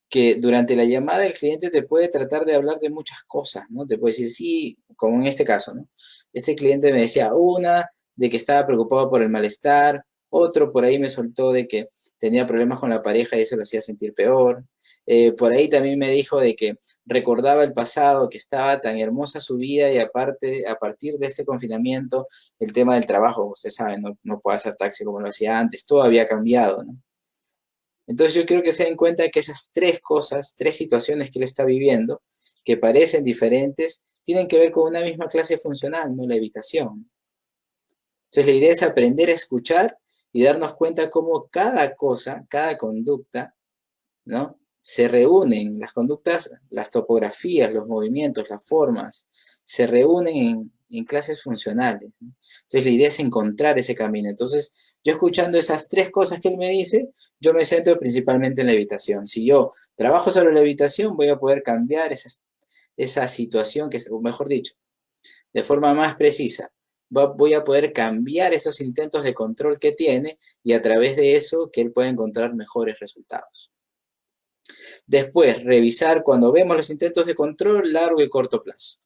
Que durante la llamada el cliente te puede tratar de hablar de muchas cosas, ¿no? Te puede decir, sí, como en este caso, ¿no? Este cliente me decía una, de que estaba preocupado por el malestar, otro por ahí me soltó de que tenía problemas con la pareja y eso lo hacía sentir peor. Por ahí también me dijo de que recordaba el pasado, que estaba tan hermosa su vida y aparte, a partir de este confinamiento, el tema del trabajo, usted sabe, no puede hacer taxi como lo hacía antes, todo había cambiado, ¿no? Entonces yo quiero que se den cuenta que esas tres cosas, tres situaciones que él está viviendo, que parecen diferentes, tienen que ver con una misma clase funcional, no la evitación. Entonces la idea es aprender a escuchar y darnos cuenta cómo cada cosa, cada conducta, ¿no? se reúnen, las conductas, las topografías, los movimientos, las formas, se reúnen en clases funcionales, ¿no? Entonces la idea es encontrar ese camino. Entonces yo escuchando esas tres cosas que él me dice, yo me centro principalmente en la evitación. Si yo trabajo sobre la evitación, voy a poder cambiar esa situación, o mejor dicho, de forma más precisa, voy a poder cambiar esos intentos de control que tiene y a través de eso que él pueda encontrar mejores resultados. Después, revisar cuando vemos los intentos de control largo y corto plazo.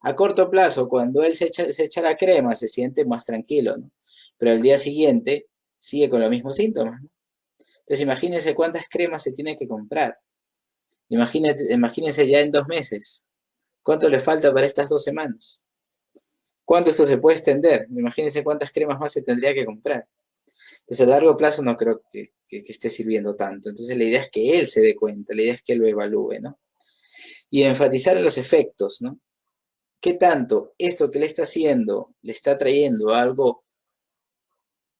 A corto plazo, cuando él se echa la crema, se siente más tranquilo, ¿no? Pero al día siguiente sigue con los mismos síntomas, ¿no? Entonces, imagínense cuántas cremas se tiene que comprar. Imagínense ya en 2 meses. ¿Cuánto le falta para estas 2 semanas? ¿Cuánto esto se puede extender? Imagínense cuántas cremas más se tendría que comprar. Entonces, a largo plazo no creo que esté sirviendo tanto. Entonces, la idea es que él se dé cuenta, la idea es que él lo evalúe, ¿no? Y enfatizar en los efectos, ¿no? ¿Qué tanto esto que le está haciendo le está trayendo algo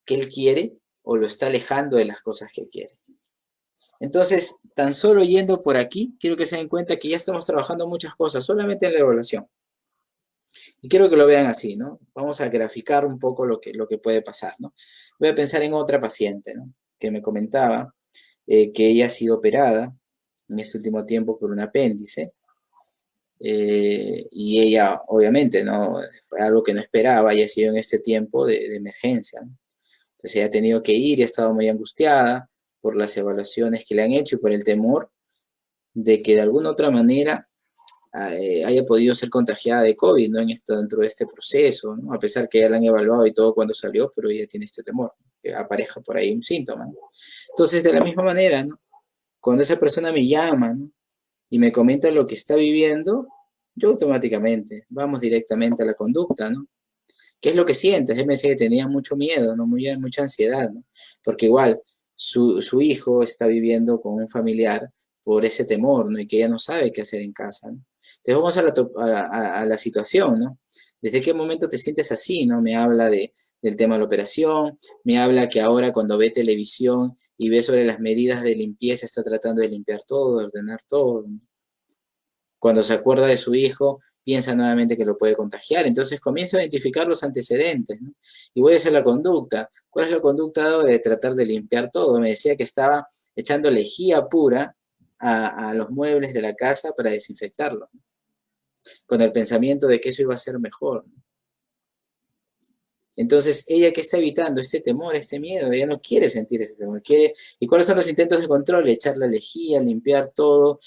que él quiere o lo está alejando de las cosas que quiere? Entonces, tan solo yendo por aquí, quiero que se den cuenta que ya estamos trabajando muchas cosas, solamente en la evaluación. Y quiero que lo vean así, ¿no? Vamos a graficar un poco lo que puede pasar, ¿no? Voy a pensar en otra paciente, ¿no? Que me comentaba que ella ha sido operada en este último tiempo por un apéndice. Y ella, obviamente, ¿no? Fue algo que no esperaba y ha sido en este tiempo de emergencia, ¿no? Entonces ella ha tenido que ir y ha estado muy angustiada por las evaluaciones que le han hecho y por el temor de que de alguna otra manera haya podido ser contagiada de COVID, ¿no? Dentro de este proceso, ¿no? A pesar que ya la han evaluado y todo cuando salió, pero ella tiene este temor, que aparezca por ahí un síntoma, ¿no? Entonces, de la misma manera, ¿no? Cuando esa persona me llama, ¿no? Y me comenta lo que está viviendo, yo automáticamente vamos directamente a la conducta, ¿no? ¿Qué es lo que sientes? Él me decía que tenía mucho miedo, ¿no? Mucha ansiedad, ¿no? Porque igual su hijo está viviendo con un familiar por ese temor, ¿no? Y que ella no sabe qué hacer en casa, ¿no? Entonces vamos a la situación, ¿no? ¿Desde qué momento te sientes así, ¿no? Me habla del tema de la operación, me habla que ahora cuando ve televisión y ve sobre las medidas de limpieza está tratando de limpiar todo, de ordenar todo, ¿no? Cuando se acuerda de su hijo, piensa nuevamente que lo puede contagiar. Entonces comienza a identificar los antecedentes, ¿no? Y voy a hacer la conducta. ¿Cuál es la conducta ahora de tratar de limpiar todo? Me decía que estaba echando lejía pura a los muebles de la casa para desinfectarlo, ¿no? Con el pensamiento de que eso iba a ser mejor, ¿no? Entonces, ella que está evitando este temor, este miedo, ella no quiere sentir ese temor, quiere. ¿Y cuáles son los intentos de control? Echar la lejía, limpiar todo,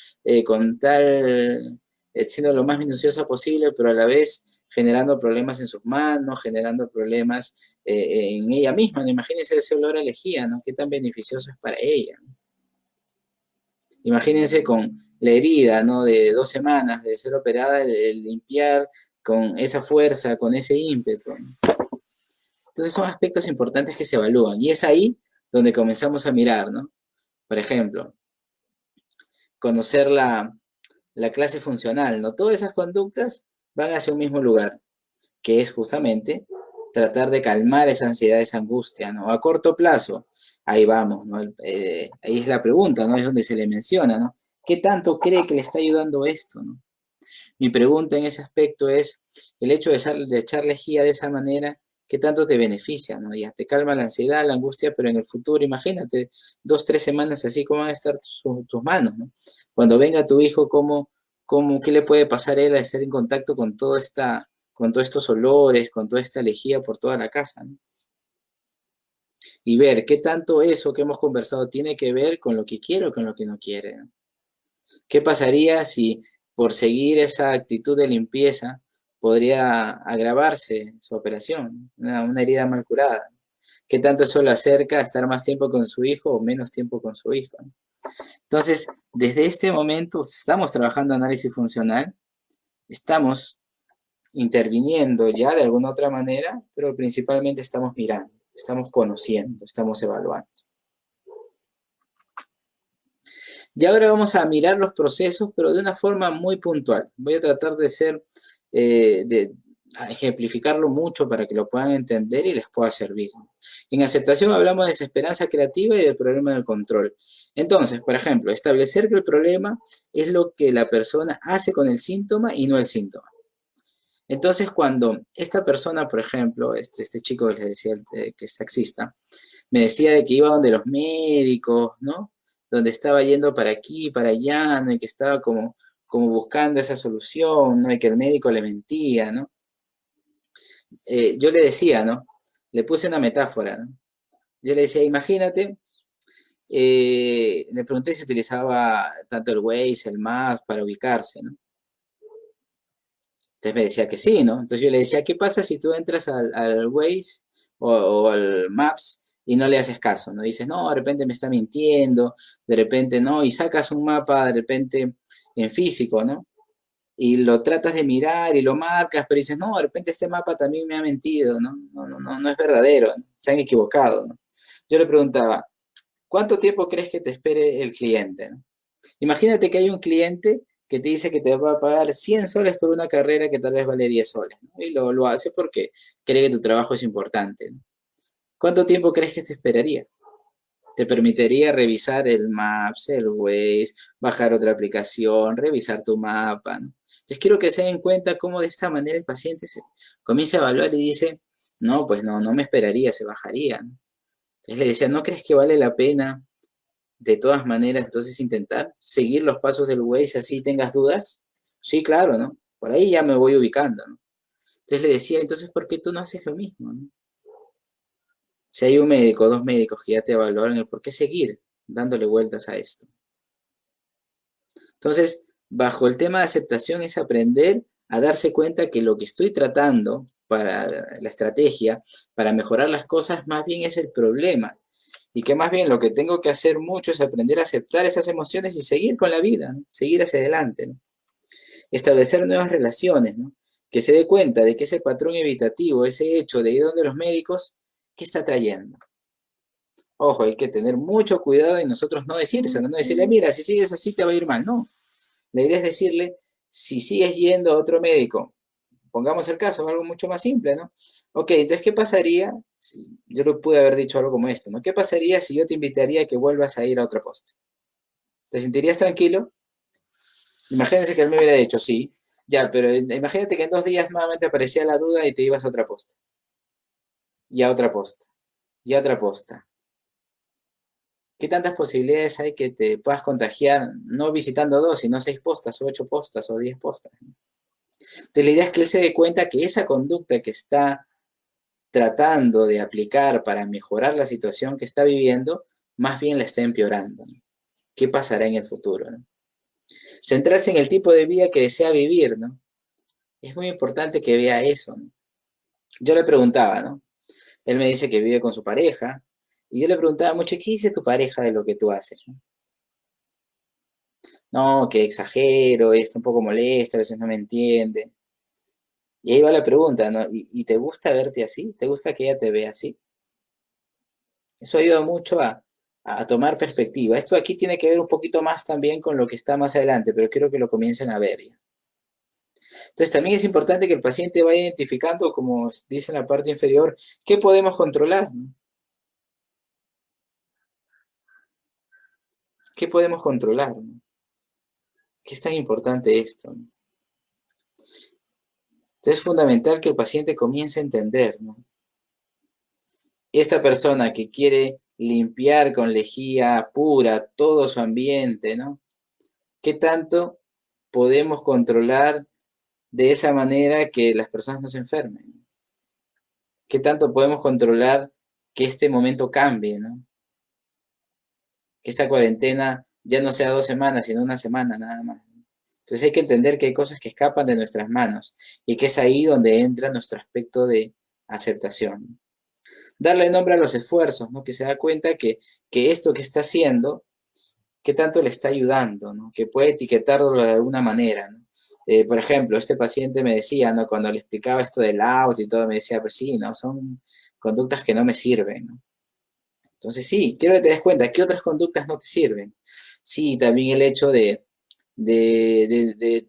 con tal, siendo lo más minuciosa posible, pero a la vez generando problemas en sus manos, generando problemas en ella misma, ¿no? Imagínense ese olor a lejía, ¿no? Qué tan beneficioso es para ella, ¿no? Imagínense con la herida, ¿no? De 2 semanas de ser operada, el limpiar con esa fuerza, con ese ímpetu, ¿no? Entonces son aspectos importantes que se evalúan y es ahí donde comenzamos a mirar, ¿no? Por ejemplo, conocer la clase funcional, ¿no? Todas esas conductas van hacia un mismo lugar, que es justamente tratar de calmar esa ansiedad, esa angustia, ¿no? A corto plazo, ahí vamos, ¿no? Ahí es la pregunta, ¿no? Es donde se le menciona, ¿no? ¿Qué tanto cree que le está ayudando esto, ¿no? Mi pregunta en ese aspecto es, el hecho de echar lejía de esa manera, ¿qué tanto te beneficia, no? Ya te calma la ansiedad, la angustia, pero en el futuro, imagínate, 2, 3 semanas así, ¿cómo van a estar tus manos, no? Cuando venga tu hijo, ¿qué le puede pasar a él a estar en contacto con todos estos olores, con toda esta lejía por toda la casa, ¿no? Y ver qué tanto eso que hemos conversado tiene que ver con lo que quiere o con lo que no quiere, ¿no? ¿Qué pasaría si por seguir esa actitud de limpieza podría agravarse su operación, una herida mal curada? ¿Qué tanto eso lo acerca a estar más tiempo con su hijo o menos tiempo con su hijo? Entonces, desde este momento estamos trabajando análisis funcional, estamos interviniendo ya de alguna otra manera, pero principalmente estamos mirando, estamos conociendo, estamos evaluando. Y ahora vamos a mirar los procesos, pero de una forma muy puntual. Voy a tratar de ser, de ejemplificarlo mucho para que lo puedan entender y les pueda servir. En aceptación hablamos de desesperanza creativa y del problema del control. Entonces, por ejemplo, establecer que el problema es lo que la persona hace con el síntoma y no el síntoma. Entonces, cuando esta persona, por ejemplo, este chico que les decía que es taxista, me decía de que iba donde los médicos, ¿no? Donde estaba yendo para aquí, para allá, ¿no? Y que estaba como buscando esa solución, ¿no? Y que el médico le mentía, ¿no? Yo le decía, ¿no? Le puse una metáfora, ¿no? Yo le decía, imagínate, le pregunté si utilizaba tanto el Waze, el Maps para ubicarse, ¿no? Entonces me decía que sí, ¿no? Entonces yo le decía, ¿qué pasa si tú entras al Waze o al Maps y no le haces caso, ¿no? Dices, no, de repente me está mintiendo, de repente no, y sacas un mapa de repente en físico, ¿no? Y lo tratas de mirar y lo marcas, pero dices, no, de repente este mapa también me ha mentido, ¿no? No es verdadero, ¿no? Se han equivocado, ¿no? Yo le preguntaba, ¿cuánto tiempo crees que te espere el cliente, ¿no? Imagínate que hay un cliente que te dice que te va a pagar 100 soles por una carrera que tal vez vale 10 soles, ¿no? Y lo hace porque cree que tu trabajo es importante, ¿no? ¿Cuánto tiempo crees que te esperaría? Te permitiría revisar el Maps, el Waze, bajar otra aplicación, revisar tu mapa, ¿no? Entonces quiero que se den cuenta cómo de esta manera el paciente se comienza a evaluar y dice, no, pues no me esperaría, se bajaría, ¿no? Entonces le decía, ¿no crees que vale la pena de todas maneras entonces intentar seguir los pasos del Waze así tengas dudas? Sí, claro, ¿no? Por ahí ya me voy ubicando, ¿no? Entonces le decía, entonces, ¿por qué tú no haces lo mismo, ¿no? Si hay un médico o dos médicos que ya te evaluaron, ¿por qué seguir dándole vueltas a esto? Entonces, bajo el tema de aceptación es aprender a darse cuenta que lo que estoy tratando para la estrategia, para mejorar las cosas, más bien es el problema. Y que más bien lo que tengo que hacer mucho es aprender a aceptar esas emociones y seguir con la vida, ¿no? Seguir hacia adelante, ¿no? Establecer nuevas relaciones, ¿no? Que se dé cuenta de que ese patrón evitativo, ese hecho de ir donde los médicos, ¿qué está trayendo? Ojo, hay que tener mucho cuidado y nosotros no decírselo, no decirle, mira, si sigues así te va a ir mal, no. La idea es decirle, si sigues yendo a otro médico, pongamos el caso, algo mucho más simple, ¿no? Ok, entonces, ¿qué pasaría? Yo le pude haber dicho algo como esto, ¿no? ¿Qué pasaría si yo te invitaría a que vuelvas a ir a otra posta? ¿Te sentirías tranquilo? Imagínense que él me hubiera dicho, sí, ya, pero imagínate que en 2 días nuevamente aparecía la duda y te ibas a otra posta, y a otra posta, y a otra posta. ¿Qué tantas posibilidades hay que te puedas contagiar no visitando 2, sino 6 postas, o 8 postas, o 10 postas? Entonces, la idea es que él se dé cuenta que esa conducta que está tratando de aplicar para mejorar la situación que está viviendo, más bien la está empeorando, ¿no? ¿Qué pasará en el futuro, ¿no? Centrarse en el tipo de vida que desea vivir, ¿no? Es muy importante que vea eso, ¿no? Yo le preguntaba, ¿no? Él me dice que vive con su pareja, y yo le preguntaba mucho, ¿qué dice tu pareja de lo que tú haces? No, que exagero, está un poco molesta, a veces no me entiende. Y ahí va la pregunta, ¿no? ¿Y te gusta verte así? ¿Te gusta que ella te vea así? Eso ayuda mucho a tomar perspectiva. Esto aquí tiene que ver un poquito más también con lo que está más adelante, pero quiero que lo comiencen a ver ya. Entonces también es importante que el paciente vaya identificando, como dice en la parte inferior, qué podemos controlar, ¿no? ¿Qué podemos controlar, ¿no? ¿Qué es tan importante esto, ¿no? Entonces es fundamental que el paciente comience a entender, ¿no? Esta persona que quiere limpiar con lejía pura todo su ambiente, ¿no? ¿Qué tanto podemos controlar de esa manera que las personas no se enfermen? ¿Qué tanto podemos controlar que este momento cambie, ¿no? Que esta cuarentena ya no sea 2 semanas, sino una semana nada más. Entonces hay que entender que hay cosas que escapan de nuestras manos y que es ahí donde entra nuestro aspecto de aceptación. Darle nombre a los esfuerzos, ¿no? Que se da cuenta que esto que está haciendo, qué tanto le está ayudando, ¿no? Que puede etiquetarlo de alguna manera, ¿no? Por ejemplo, este paciente me decía, ¿no? Cuando le explicaba esto del auto y todo, me decía, pues sí, ¿no? Son conductas que no me sirven, ¿no? Entonces sí, quiero que te des cuenta, ¿qué otras conductas no te sirven? Sí, también el hecho de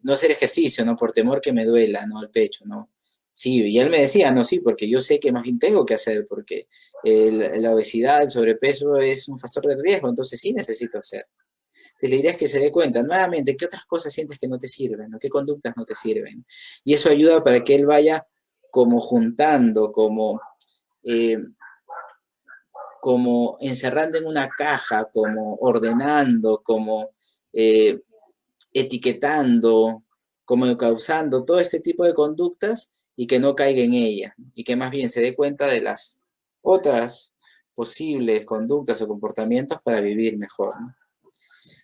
no hacer ejercicio, ¿no? Por temor que me duela, ¿no? El pecho, ¿no? Sí, y él me decía, no, sí, porque yo sé que más bien tengo que hacer, porque la obesidad, el sobrepeso es un factor de riesgo, entonces sí necesito hacer. Entonces, la idea es que se dé cuenta, nuevamente, qué otras cosas sientes que no te sirven, o qué conductas no te sirven. Y eso ayuda para que él vaya como juntando, eh, como encerrando en una caja, como ordenando, como eh, etiquetando, como causando todo este tipo de conductas y que no caiga en ella, y que más bien se dé cuenta de las otras posibles conductas o comportamientos para vivir mejor, ¿no?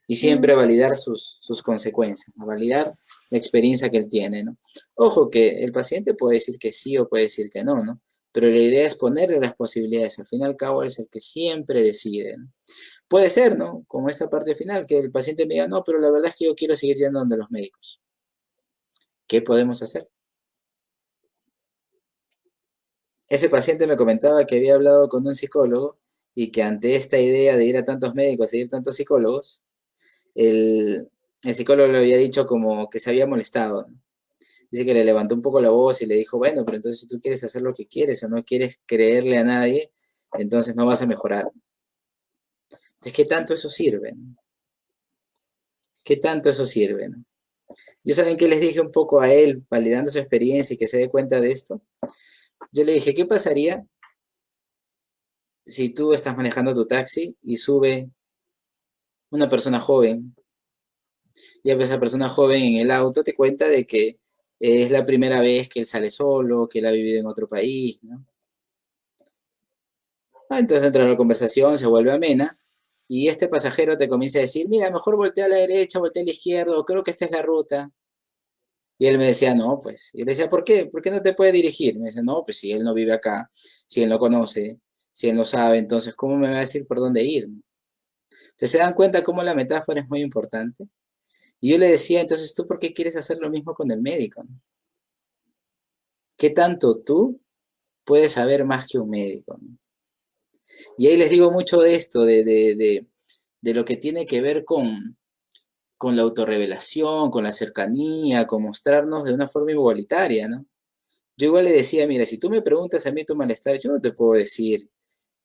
Y siempre validar sus consecuencias, ¿no? Validar la experiencia que él tiene, ¿no? Ojo que el paciente puede decir que sí o puede decir que no, ¿no? Pero la idea es ponerle las posibilidades. Al fin y al cabo es el que siempre decide, ¿no? Puede ser, ¿no? Como esta parte final, que el paciente me diga, no, pero la verdad es que yo quiero seguir yendo donde los médicos. ¿Qué podemos hacer? Ese paciente me comentaba que había hablado con un psicólogo y que ante esta idea de ir a tantos médicos e ir a tantos psicólogos, el psicólogo le había dicho como que se había molestado, ¿no? Dice que le levantó un poco la voz y le dijo, bueno, pero entonces si tú quieres hacer lo que quieres o no quieres creerle a nadie, entonces no vas a mejorar. Entonces, ¿qué tanto eso sirve? ¿Qué tanto eso sirve? ¿No? Yo saben que les dije un poco a él, validando su experiencia y que se dé cuenta de esto. Yo le dije, ¿qué pasaría si tú estás manejando tu taxi y sube una persona joven y esa persona joven en el auto te cuenta de que es la primera vez que él sale solo, que él ha vivido en otro país, ¿no? Entonces entra la conversación, se vuelve amena y este pasajero te comienza a decir, mira, mejor voltea a la derecha, voltea a la izquierda, o creo que esta es la ruta. Y él me decía, no, pues. Y le decía, ¿por qué? ¿Por qué no te puede dirigir? Me dice, no, pues si él no vive acá, si él no conoce, si él no sabe, entonces, ¿cómo me va a decir por dónde ir? Entonces, ¿se dan cuenta cómo la metáfora es muy importante? Y yo le decía, entonces, ¿tú por qué quieres hacer lo mismo con el médico? ¿Qué tanto tú puedes saber más que un médico? Y ahí les digo mucho de esto, de lo que tiene que ver con la autorrevelación, con la cercanía, con mostrarnos de una forma igualitaria, ¿no? Yo igual le decía, mira, si tú me preguntas a mí tu malestar, yo no te puedo decir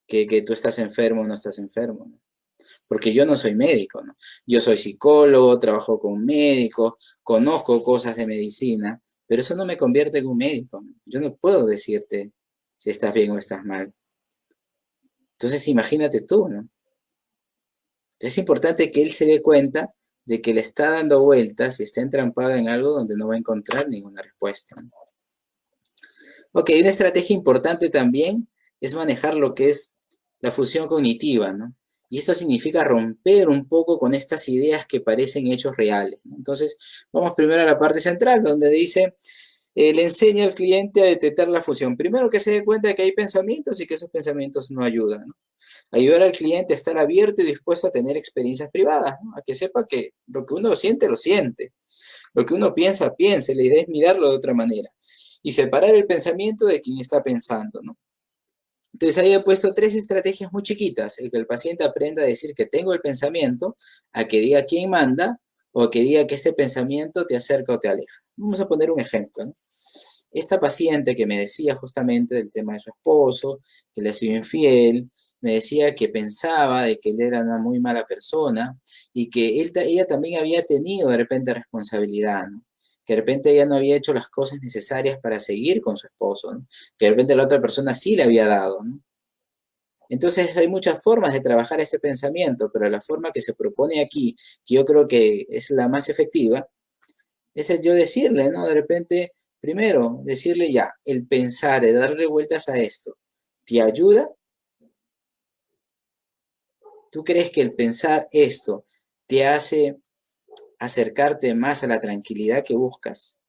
que tú estás enfermo o no estás enfermo, ¿no? Porque yo no soy médico, ¿no? Yo soy psicólogo, trabajo con médicos, conozco cosas de medicina, pero eso no me convierte en un médico, ¿no? Yo no puedo decirte si estás bien o estás mal. Entonces imagínate tú, ¿no? Es importante que él se dé cuenta de que le está dando vueltas y está entrampado en algo donde no va a encontrar ninguna respuesta, ¿no? Ok, una estrategia importante también es manejar lo que es la fusión cognitiva, ¿no? Y esto significa romper un poco con estas ideas que parecen hechos reales, ¿no? Entonces, vamos primero a la parte central, donde dice, le enseña al cliente a detectar la fusión. Primero que se dé cuenta de que hay pensamientos y que esos pensamientos no ayudan, ¿no? Ayudar al cliente a estar abierto y dispuesto a tener experiencias privadas, ¿no? A que sepa que lo que uno siente, lo siente. Lo que uno piensa, piense. La idea es mirarlo de otra manera. Y separar el pensamiento de quien está pensando, ¿no? Entonces ahí he puesto tres estrategias muy chiquitas. El que el paciente aprenda a decir que tengo el pensamiento, a que diga quién manda, o a que diga que este pensamiento te acerca o te aleja. Vamos a poner un ejemplo, ¿no? Esta paciente que me decía justamente del tema de su esposo, que le ha sido infiel, me decía que pensaba de que él era una muy mala persona y que ella también había tenido de repente responsabilidad, ¿no? Que de repente ella no había hecho las cosas necesarias para seguir con su esposo, ¿no? Que de repente la otra persona sí le había dado, ¿no? Entonces hay muchas formas de trabajar ese pensamiento, pero la forma que se propone aquí, que yo creo que es la más efectiva, es el yo decirle, ¿no? De repente, primero, decirle ya, el pensar, de darle vueltas a esto, ¿te ayuda? ¿Tú crees que el pensar esto te hace acercarte más a la tranquilidad que buscas?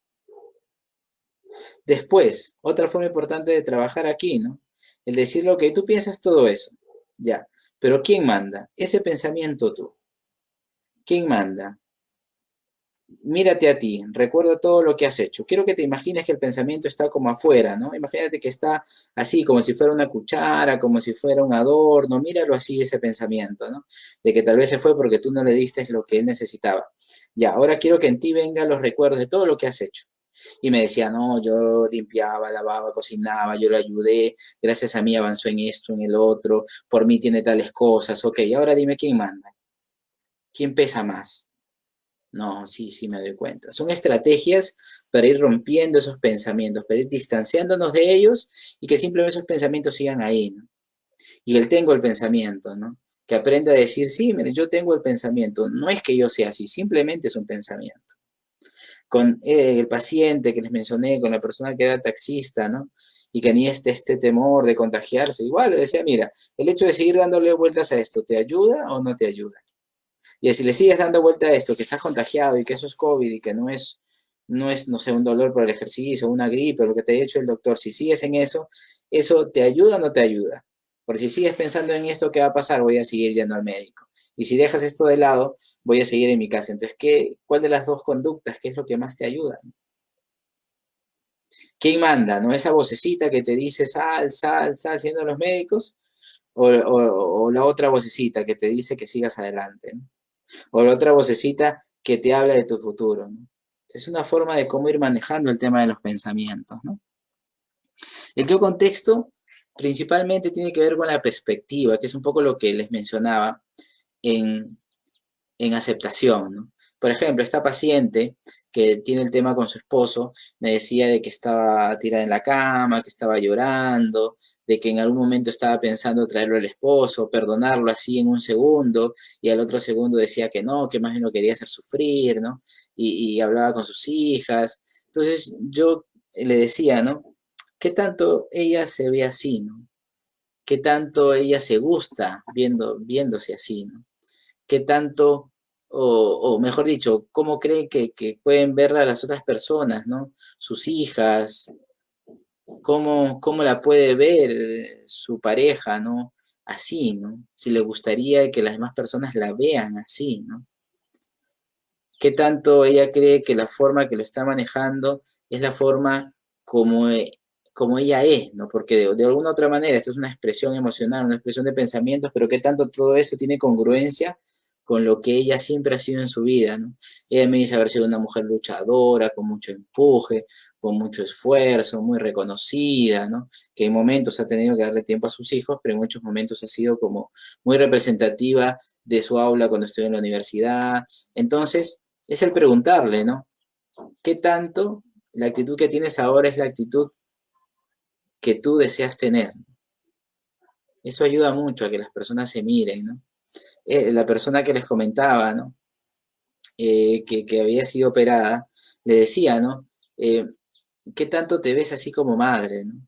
Después, otra forma importante de trabajar aquí, ¿no? El decirle, ok, tú piensas todo eso, ya, pero ¿quién manda? Ese pensamiento tú. ¿Quién manda? Mírate a ti, recuerda todo lo que has hecho. Quiero que te imagines que el pensamiento está como afuera, ¿no? Imagínate que está así, como si fuera una cuchara, como si fuera un adorno. Míralo así, ese pensamiento, ¿no? De que tal vez se fue porque tú no le diste lo que él necesitaba. Ya, ahora quiero que en ti vengan los recuerdos de todo lo que has hecho. Y me decía, no, yo limpiaba, lavaba, cocinaba, yo lo ayudé, gracias a mí avanzó en esto, en el otro, por mí tiene tales cosas, ok, ahora dime quién manda, quién pesa más. No, sí, sí me doy cuenta. Son estrategias para ir rompiendo esos pensamientos, para ir distanciándonos de ellos y que simplemente esos pensamientos sigan ahí, ¿no? Y él tengo el pensamiento, ¿no? Que aprenda a decir, sí, mire, yo tengo el pensamiento. No es que yo sea así, simplemente es un pensamiento. Con el paciente que les mencioné, con la persona que era taxista, ¿no? Y que tenía este temor de contagiarse, igual le decía, mira, el hecho de seguir dándole vueltas a esto, ¿te ayuda o no te ayuda? Y si le sigues dando vuelta a esto, que estás contagiado y que eso es COVID y que no es, no sé, un dolor por el ejercicio, una gripe, lo que te ha hecho el doctor, si sigues en eso, ¿eso te ayuda o no te ayuda? Porque si sigues pensando en esto, ¿qué va a pasar? Voy a seguir yendo al médico. Y si dejas esto de lado, voy a seguir en mi casa. Entonces, ¿cuál de las dos conductas, qué es lo que más te ayuda? ¿Quién manda? ¿No? Esa vocecita que te dice sal, sal, sal, siendo los médicos, o la otra vocecita que te dice que sigas adelante, ¿no? O la otra vocecita que te habla de tu futuro, ¿no? Es una forma de cómo ir manejando el tema de los pensamientos, ¿no? El yo contexto principalmente tiene que ver con la perspectiva, que es un poco lo que les mencionaba en, en aceptación, ¿no? Por ejemplo, esta paciente que tiene el tema con su esposo me decía de que estaba tirada en la cama, que estaba llorando, de que en algún momento estaba pensando traerlo al esposo, perdonarlo así en un segundo, y al otro segundo decía que no, que más bien lo quería hacer sufrir, ¿no? Y hablaba con sus hijas. Entonces yo le decía, ¿no? ¿Qué tanto ella se ve así, ¿no? ¿Qué tanto ella se gusta viéndose así, ¿no? Qué tanto, o mejor dicho, cómo creen que pueden verla las otras personas, ¿no? Sus hijas, cómo la puede ver su pareja, ¿no? Así, ¿no? Si le gustaría que las demás personas la vean así, ¿no? Qué tanto ella cree que la forma que lo está manejando es la forma como, como ella es, ¿no? Porque de alguna otra manera, esto es una expresión emocional, una expresión de pensamientos, pero qué tanto todo eso tiene congruencia con lo que ella siempre ha sido en su vida, ¿no? Ella me dice haber sido una mujer luchadora, con mucho empuje, con mucho esfuerzo, muy reconocida, ¿no? Que en momentos ha tenido que darle tiempo a sus hijos, pero en muchos momentos ha sido como muy representativa de su aula cuando estuvo en la universidad. Entonces, es el preguntarle, ¿no? ¿Qué tanto la actitud que tienes ahora es la actitud que tú deseas tener? Eso ayuda mucho a que las personas se miren, ¿no? La persona que les comentaba, ¿no? Que había sido operada, le decía, ¿no? Eh, ¿Qué tanto te ves así como madre, ¿no?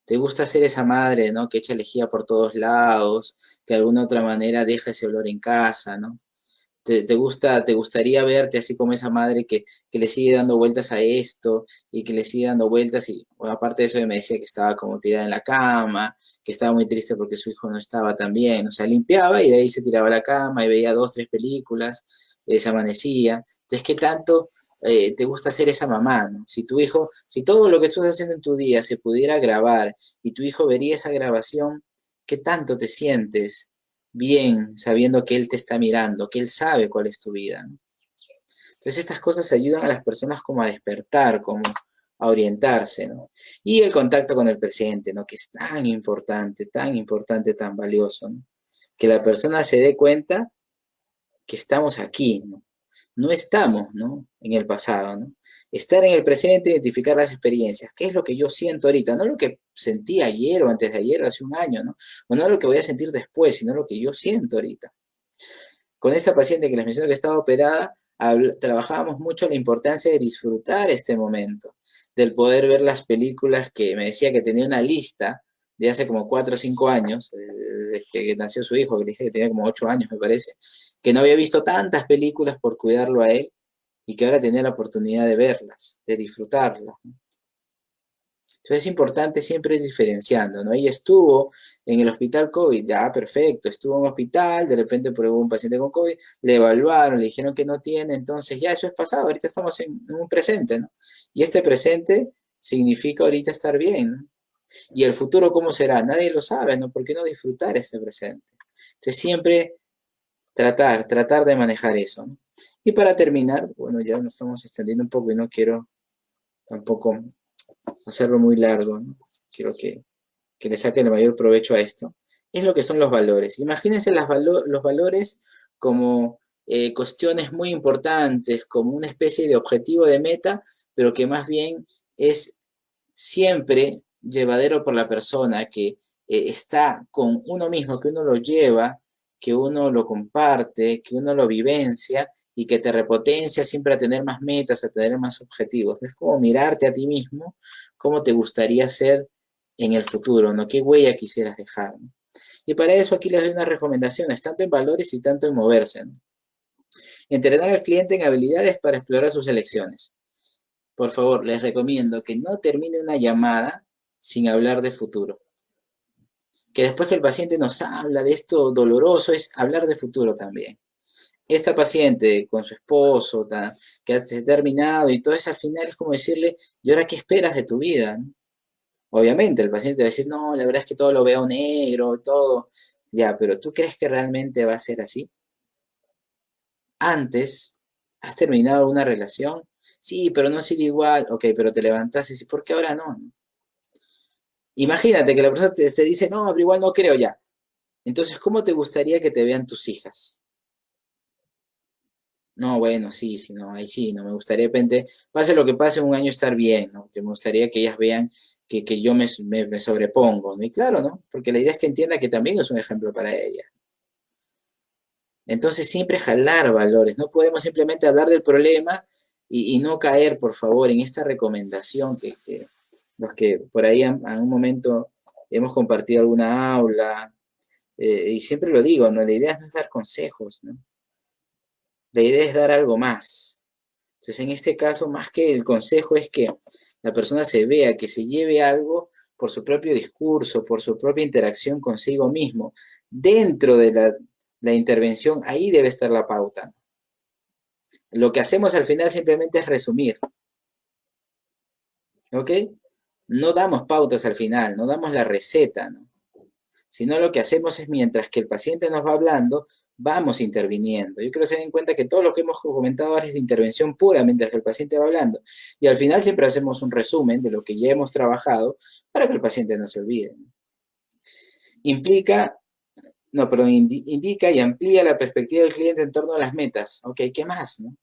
¿Te gusta ser esa madre, ¿no? Que echa lejía por todos lados, que de alguna otra manera deja ese olor en casa, ¿no? Te gustaría verte así como esa madre que le sigue dando vueltas a esto y que le sigue dando vueltas y bueno, aparte de eso me decía que estaba como tirada en la cama, que estaba muy triste porque su hijo no estaba tan bien, o sea, limpiaba y de ahí se tiraba a la cama y veía dos, tres películas, se amanecía. Entonces, ¿qué tanto te gusta ser esa mamá, ¿no? Si tu hijo, si todo lo que tú estás haciendo en tu día se pudiera grabar y tu hijo vería esa grabación, ¿qué tanto te sientes bien sabiendo que Él te está mirando, que Él sabe cuál es tu vida, ¿no? Entonces estas cosas ayudan a las personas como a despertar, como a orientarse, ¿no? Y el contacto con el presente, ¿no? Que es tan importante, tan valioso, ¿no? Que la persona se dé cuenta que estamos aquí, ¿no? No estamos, ¿no? En el pasado, ¿no? Estar en el presente, identificar las experiencias. ¿Qué es lo que yo siento ahorita? No lo que sentí ayer o antes de ayer o hace un año, ¿no? O no lo que voy a sentir después, sino lo que yo siento ahorita. Con esta paciente que les menciono que estaba operada, trabajábamos mucho la importancia de disfrutar este momento, del poder ver las películas que me decía que tenía una lista de hace como 4 o 5 años, desde que nació su hijo, que le dije que tenía como 8 años, me parece, que no había visto tantas películas por cuidarlo a él y que ahora tenía la oportunidad de verlas, de disfrutarlas, ¿no? Entonces es importante siempre ir diferenciando, ¿no? Ella estuvo en el hospital COVID, ya perfecto, estuvo en un hospital, de repente probó un paciente con COVID, le evaluaron, le dijeron que no tiene, entonces ya eso es pasado, ahorita estamos en un presente, ¿no? Y este presente significa ahorita estar bien, ¿no? Y el futuro, ¿cómo será? Nadie lo sabe, ¿no? ¿Por qué no disfrutar este presente? Entonces siempre tratar de manejar eso, ¿no? Y para terminar, bueno, ya nos estamos extendiendo un poco y no quiero tampoco hacerlo muy largo, ¿no? Quiero que le saquen el mayor provecho a esto, es lo que son los valores. Imagínense los valores como cuestiones muy importantes, como una especie de objetivo de meta, pero que más bien es siempre llevadero por la persona, que está con uno mismo, que uno lo lleva, que uno lo comparte, que uno lo vivencia y que te repotencia siempre a tener más metas, a tener más objetivos. Es como mirarte a ti mismo, cómo te gustaría ser en el futuro, ¿no? ¿Qué huella quisieras dejar? ¿No? Y para eso aquí les doy unas recomendaciones, tanto en valores y tanto en moverse, ¿no? Entrenar al cliente en habilidades para explorar sus elecciones. Por favor, les recomiendo que no termine una llamada sin hablar de futuro. Que después que el paciente nos habla de esto doloroso, es hablar de futuro también. Esta paciente con su esposo, que ha terminado y todo eso, al final es como decirle, ¿y ahora qué esperas de tu vida? ¿No? Obviamente, el paciente va a decir, no, la verdad es que todo lo veo negro, todo. Ya, pero ¿tú crees que realmente va a ser así? Antes, ¿has terminado una relación? Sí, pero no ha sido igual. Ok, pero te levantaste y dices, ¿por qué ahora no? Imagínate que la persona te dice, no, pero igual no creo ya. Entonces, ¿cómo te gustaría que te vean tus hijas? No, bueno, sí, sí, no, ahí sí, no me gustaría de repente, pase lo que pase, un año estar bien, ¿no? Que me gustaría que ellas vean que yo me sobrepongo, ¿no? Y claro, ¿no? Porque la idea es que entienda que también es un ejemplo para ella. Entonces, siempre jalar valores, no podemos simplemente hablar del problema y no caer, por favor, en esta recomendación que los que por ahí en un momento hemos compartido alguna aula, y siempre lo digo, ¿no? La idea no es dar consejos, ¿no? La idea es dar algo más. Entonces, en este caso, más que el consejo es que la persona se vea, que se lleve algo por su propio discurso, por su propia interacción consigo mismo. Dentro de la intervención, ahí debe estar la pauta. Lo que hacemos al final simplemente es resumir, ¿ok? No damos pautas al final, no damos la receta, ¿no? Sino lo que hacemos es mientras que el paciente nos va hablando, vamos interviniendo. Yo quiero que se den cuenta que todo lo que hemos comentado ahora es de intervención pura mientras que el paciente va hablando. Y al final siempre hacemos un resumen de lo que ya hemos trabajado para que el paciente no se olvide. Implica, no, perdón, indica y amplía la perspectiva del cliente en torno a las metas. Ok, ¿qué más? ¿No?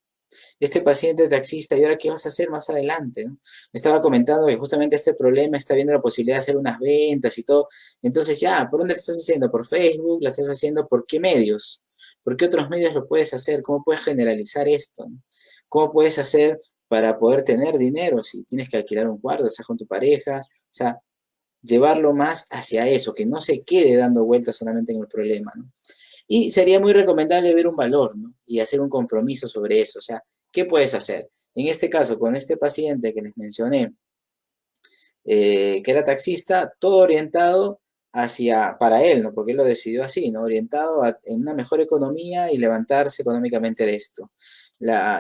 Este paciente taxista, ¿y ahora qué vas a hacer más adelante? ¿No? Me estaba comentando que justamente este problema está viendo la posibilidad de hacer unas ventas y todo. Entonces, ya, ¿por dónde lo estás haciendo? ¿Por Facebook? ¿La estás haciendo por qué medios? ¿Por qué otros medios lo puedes hacer? ¿Cómo puedes generalizar esto? ¿No? ¿Cómo puedes hacer para poder tener dinero si tienes que alquilar un cuarto, estás con tu pareja? O sea, llevarlo más hacia eso, que no se quede dando vueltas solamente en el problema, ¿no? Y sería muy recomendable ver un valor, ¿no? Y hacer un compromiso sobre eso. O sea, ¿qué puedes hacer? En este caso, con este paciente que les mencioné, que era taxista, todo orientado hacia, para él, ¿no? Porque él lo decidió así, ¿no? Orientado en una mejor economía y levantarse económicamente de esto.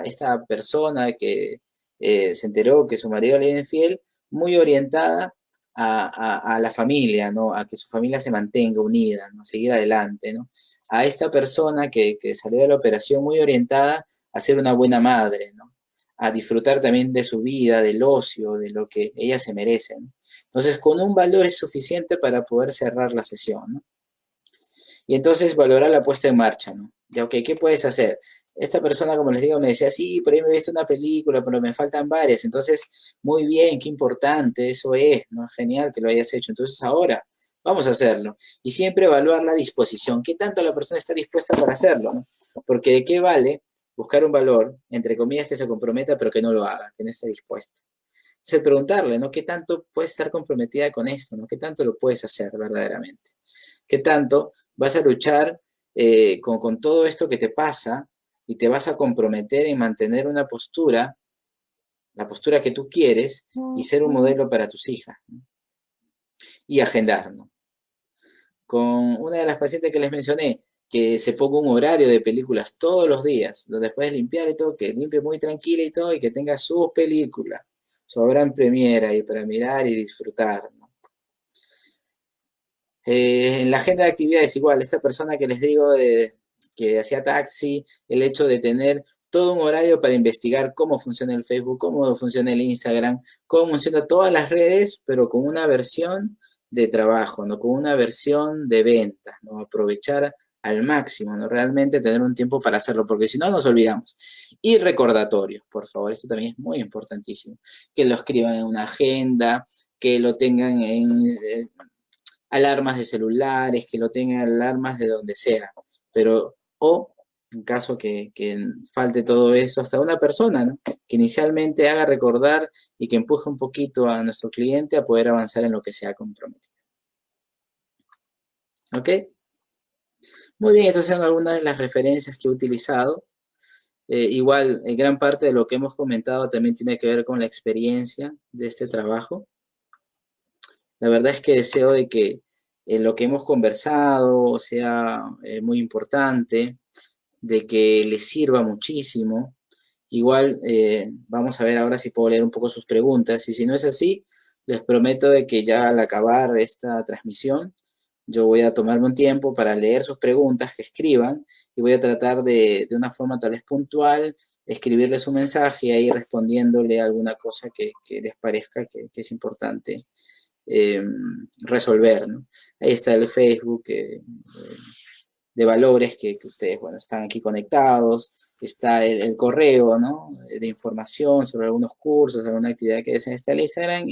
Esta persona que se enteró que su marido le era infiel, muy orientada a la familia, ¿no? A que su familia se mantenga unida, ¿no? Seguir adelante, ¿no? A esta persona que salió de la operación muy orientada a ser una buena madre, ¿no? A disfrutar también de su vida, del ocio, de lo que ella se merece, ¿no? Entonces, con un valor es suficiente para poder cerrar la sesión, ¿no? Y entonces valorar la puesta en marcha, ¿no? Ya, ok, ¿qué puedes hacer? Esta persona, como les digo, me decía, sí, por ahí me he visto una película, pero me faltan varias. Entonces, muy bien, qué importante, eso es, ¿no? Genial que lo hayas hecho. Entonces, ahora, vamos a hacerlo. Y siempre evaluar la disposición. ¿Qué tanto la persona está dispuesta para hacerlo, ¿no? Porque de qué vale buscar un valor, entre comillas, que se comprometa, pero que no lo haga, que no esté dispuesto. Entonces, preguntarle, ¿no? ¿Qué tanto puedes estar comprometida con esto, ¿no? ¿Qué tanto lo puedes hacer verdaderamente? ¿Qué tanto vas a luchar con todo esto que te pasa y te vas a comprometer en mantener una postura, la postura que tú quieres y ser un modelo para tus hijas, ¿no? Y agendar, ¿no? Con una de las pacientes que les mencioné, que se ponga un horario de películas todos los días, donde puedes limpiar y todo, que limpie muy tranquila y todo, y que tenga sus películas, su gran premiera y para mirar y disfrutar, ¿no? En la agenda de actividades igual, esta persona que les digo que hacía taxi, el hecho de tener todo un horario para investigar cómo funciona el Facebook, cómo funciona el Instagram, cómo funciona todas las redes, pero con una versión de trabajo, ¿no? Con una versión de ventas, ¿no? Aprovechar al máximo, ¿no? Realmente tener un tiempo para hacerlo, porque si no nos olvidamos. Y recordatorios, por favor, esto también es muy importantísimo. Que lo escriban en una agenda, que lo tengan en alarmas de celulares, que lo tengan alarmas de donde sea, pero, o en caso que falte todo eso, hasta una persona, ¿no? Que inicialmente haga recordar y que empuje un poquito a nuestro cliente a poder avanzar en lo que se ha comprometido. ¿Ok? Muy bien, estas son algunas de las referencias que he utilizado. Igual, gran parte de lo que hemos comentado también tiene que ver con la experiencia de este trabajo. La verdad es que deseo de que lo que hemos conversado sea muy importante, de que les sirva muchísimo. Igual vamos a ver ahora si puedo leer un poco sus preguntas y si no es así, les prometo de que ya al acabar esta transmisión, yo voy a tomarme un tiempo para leer sus preguntas que escriban y voy a tratar de una forma tal vez puntual, escribirles un mensaje y ahí respondiéndole alguna cosa que les parezca que es importante eh, resolver, ¿no? Ahí está el Facebook de valores que ustedes, bueno, están aquí conectados, está el correo, ¿no? De información sobre algunos cursos, alguna actividad que deseen, está el Instagram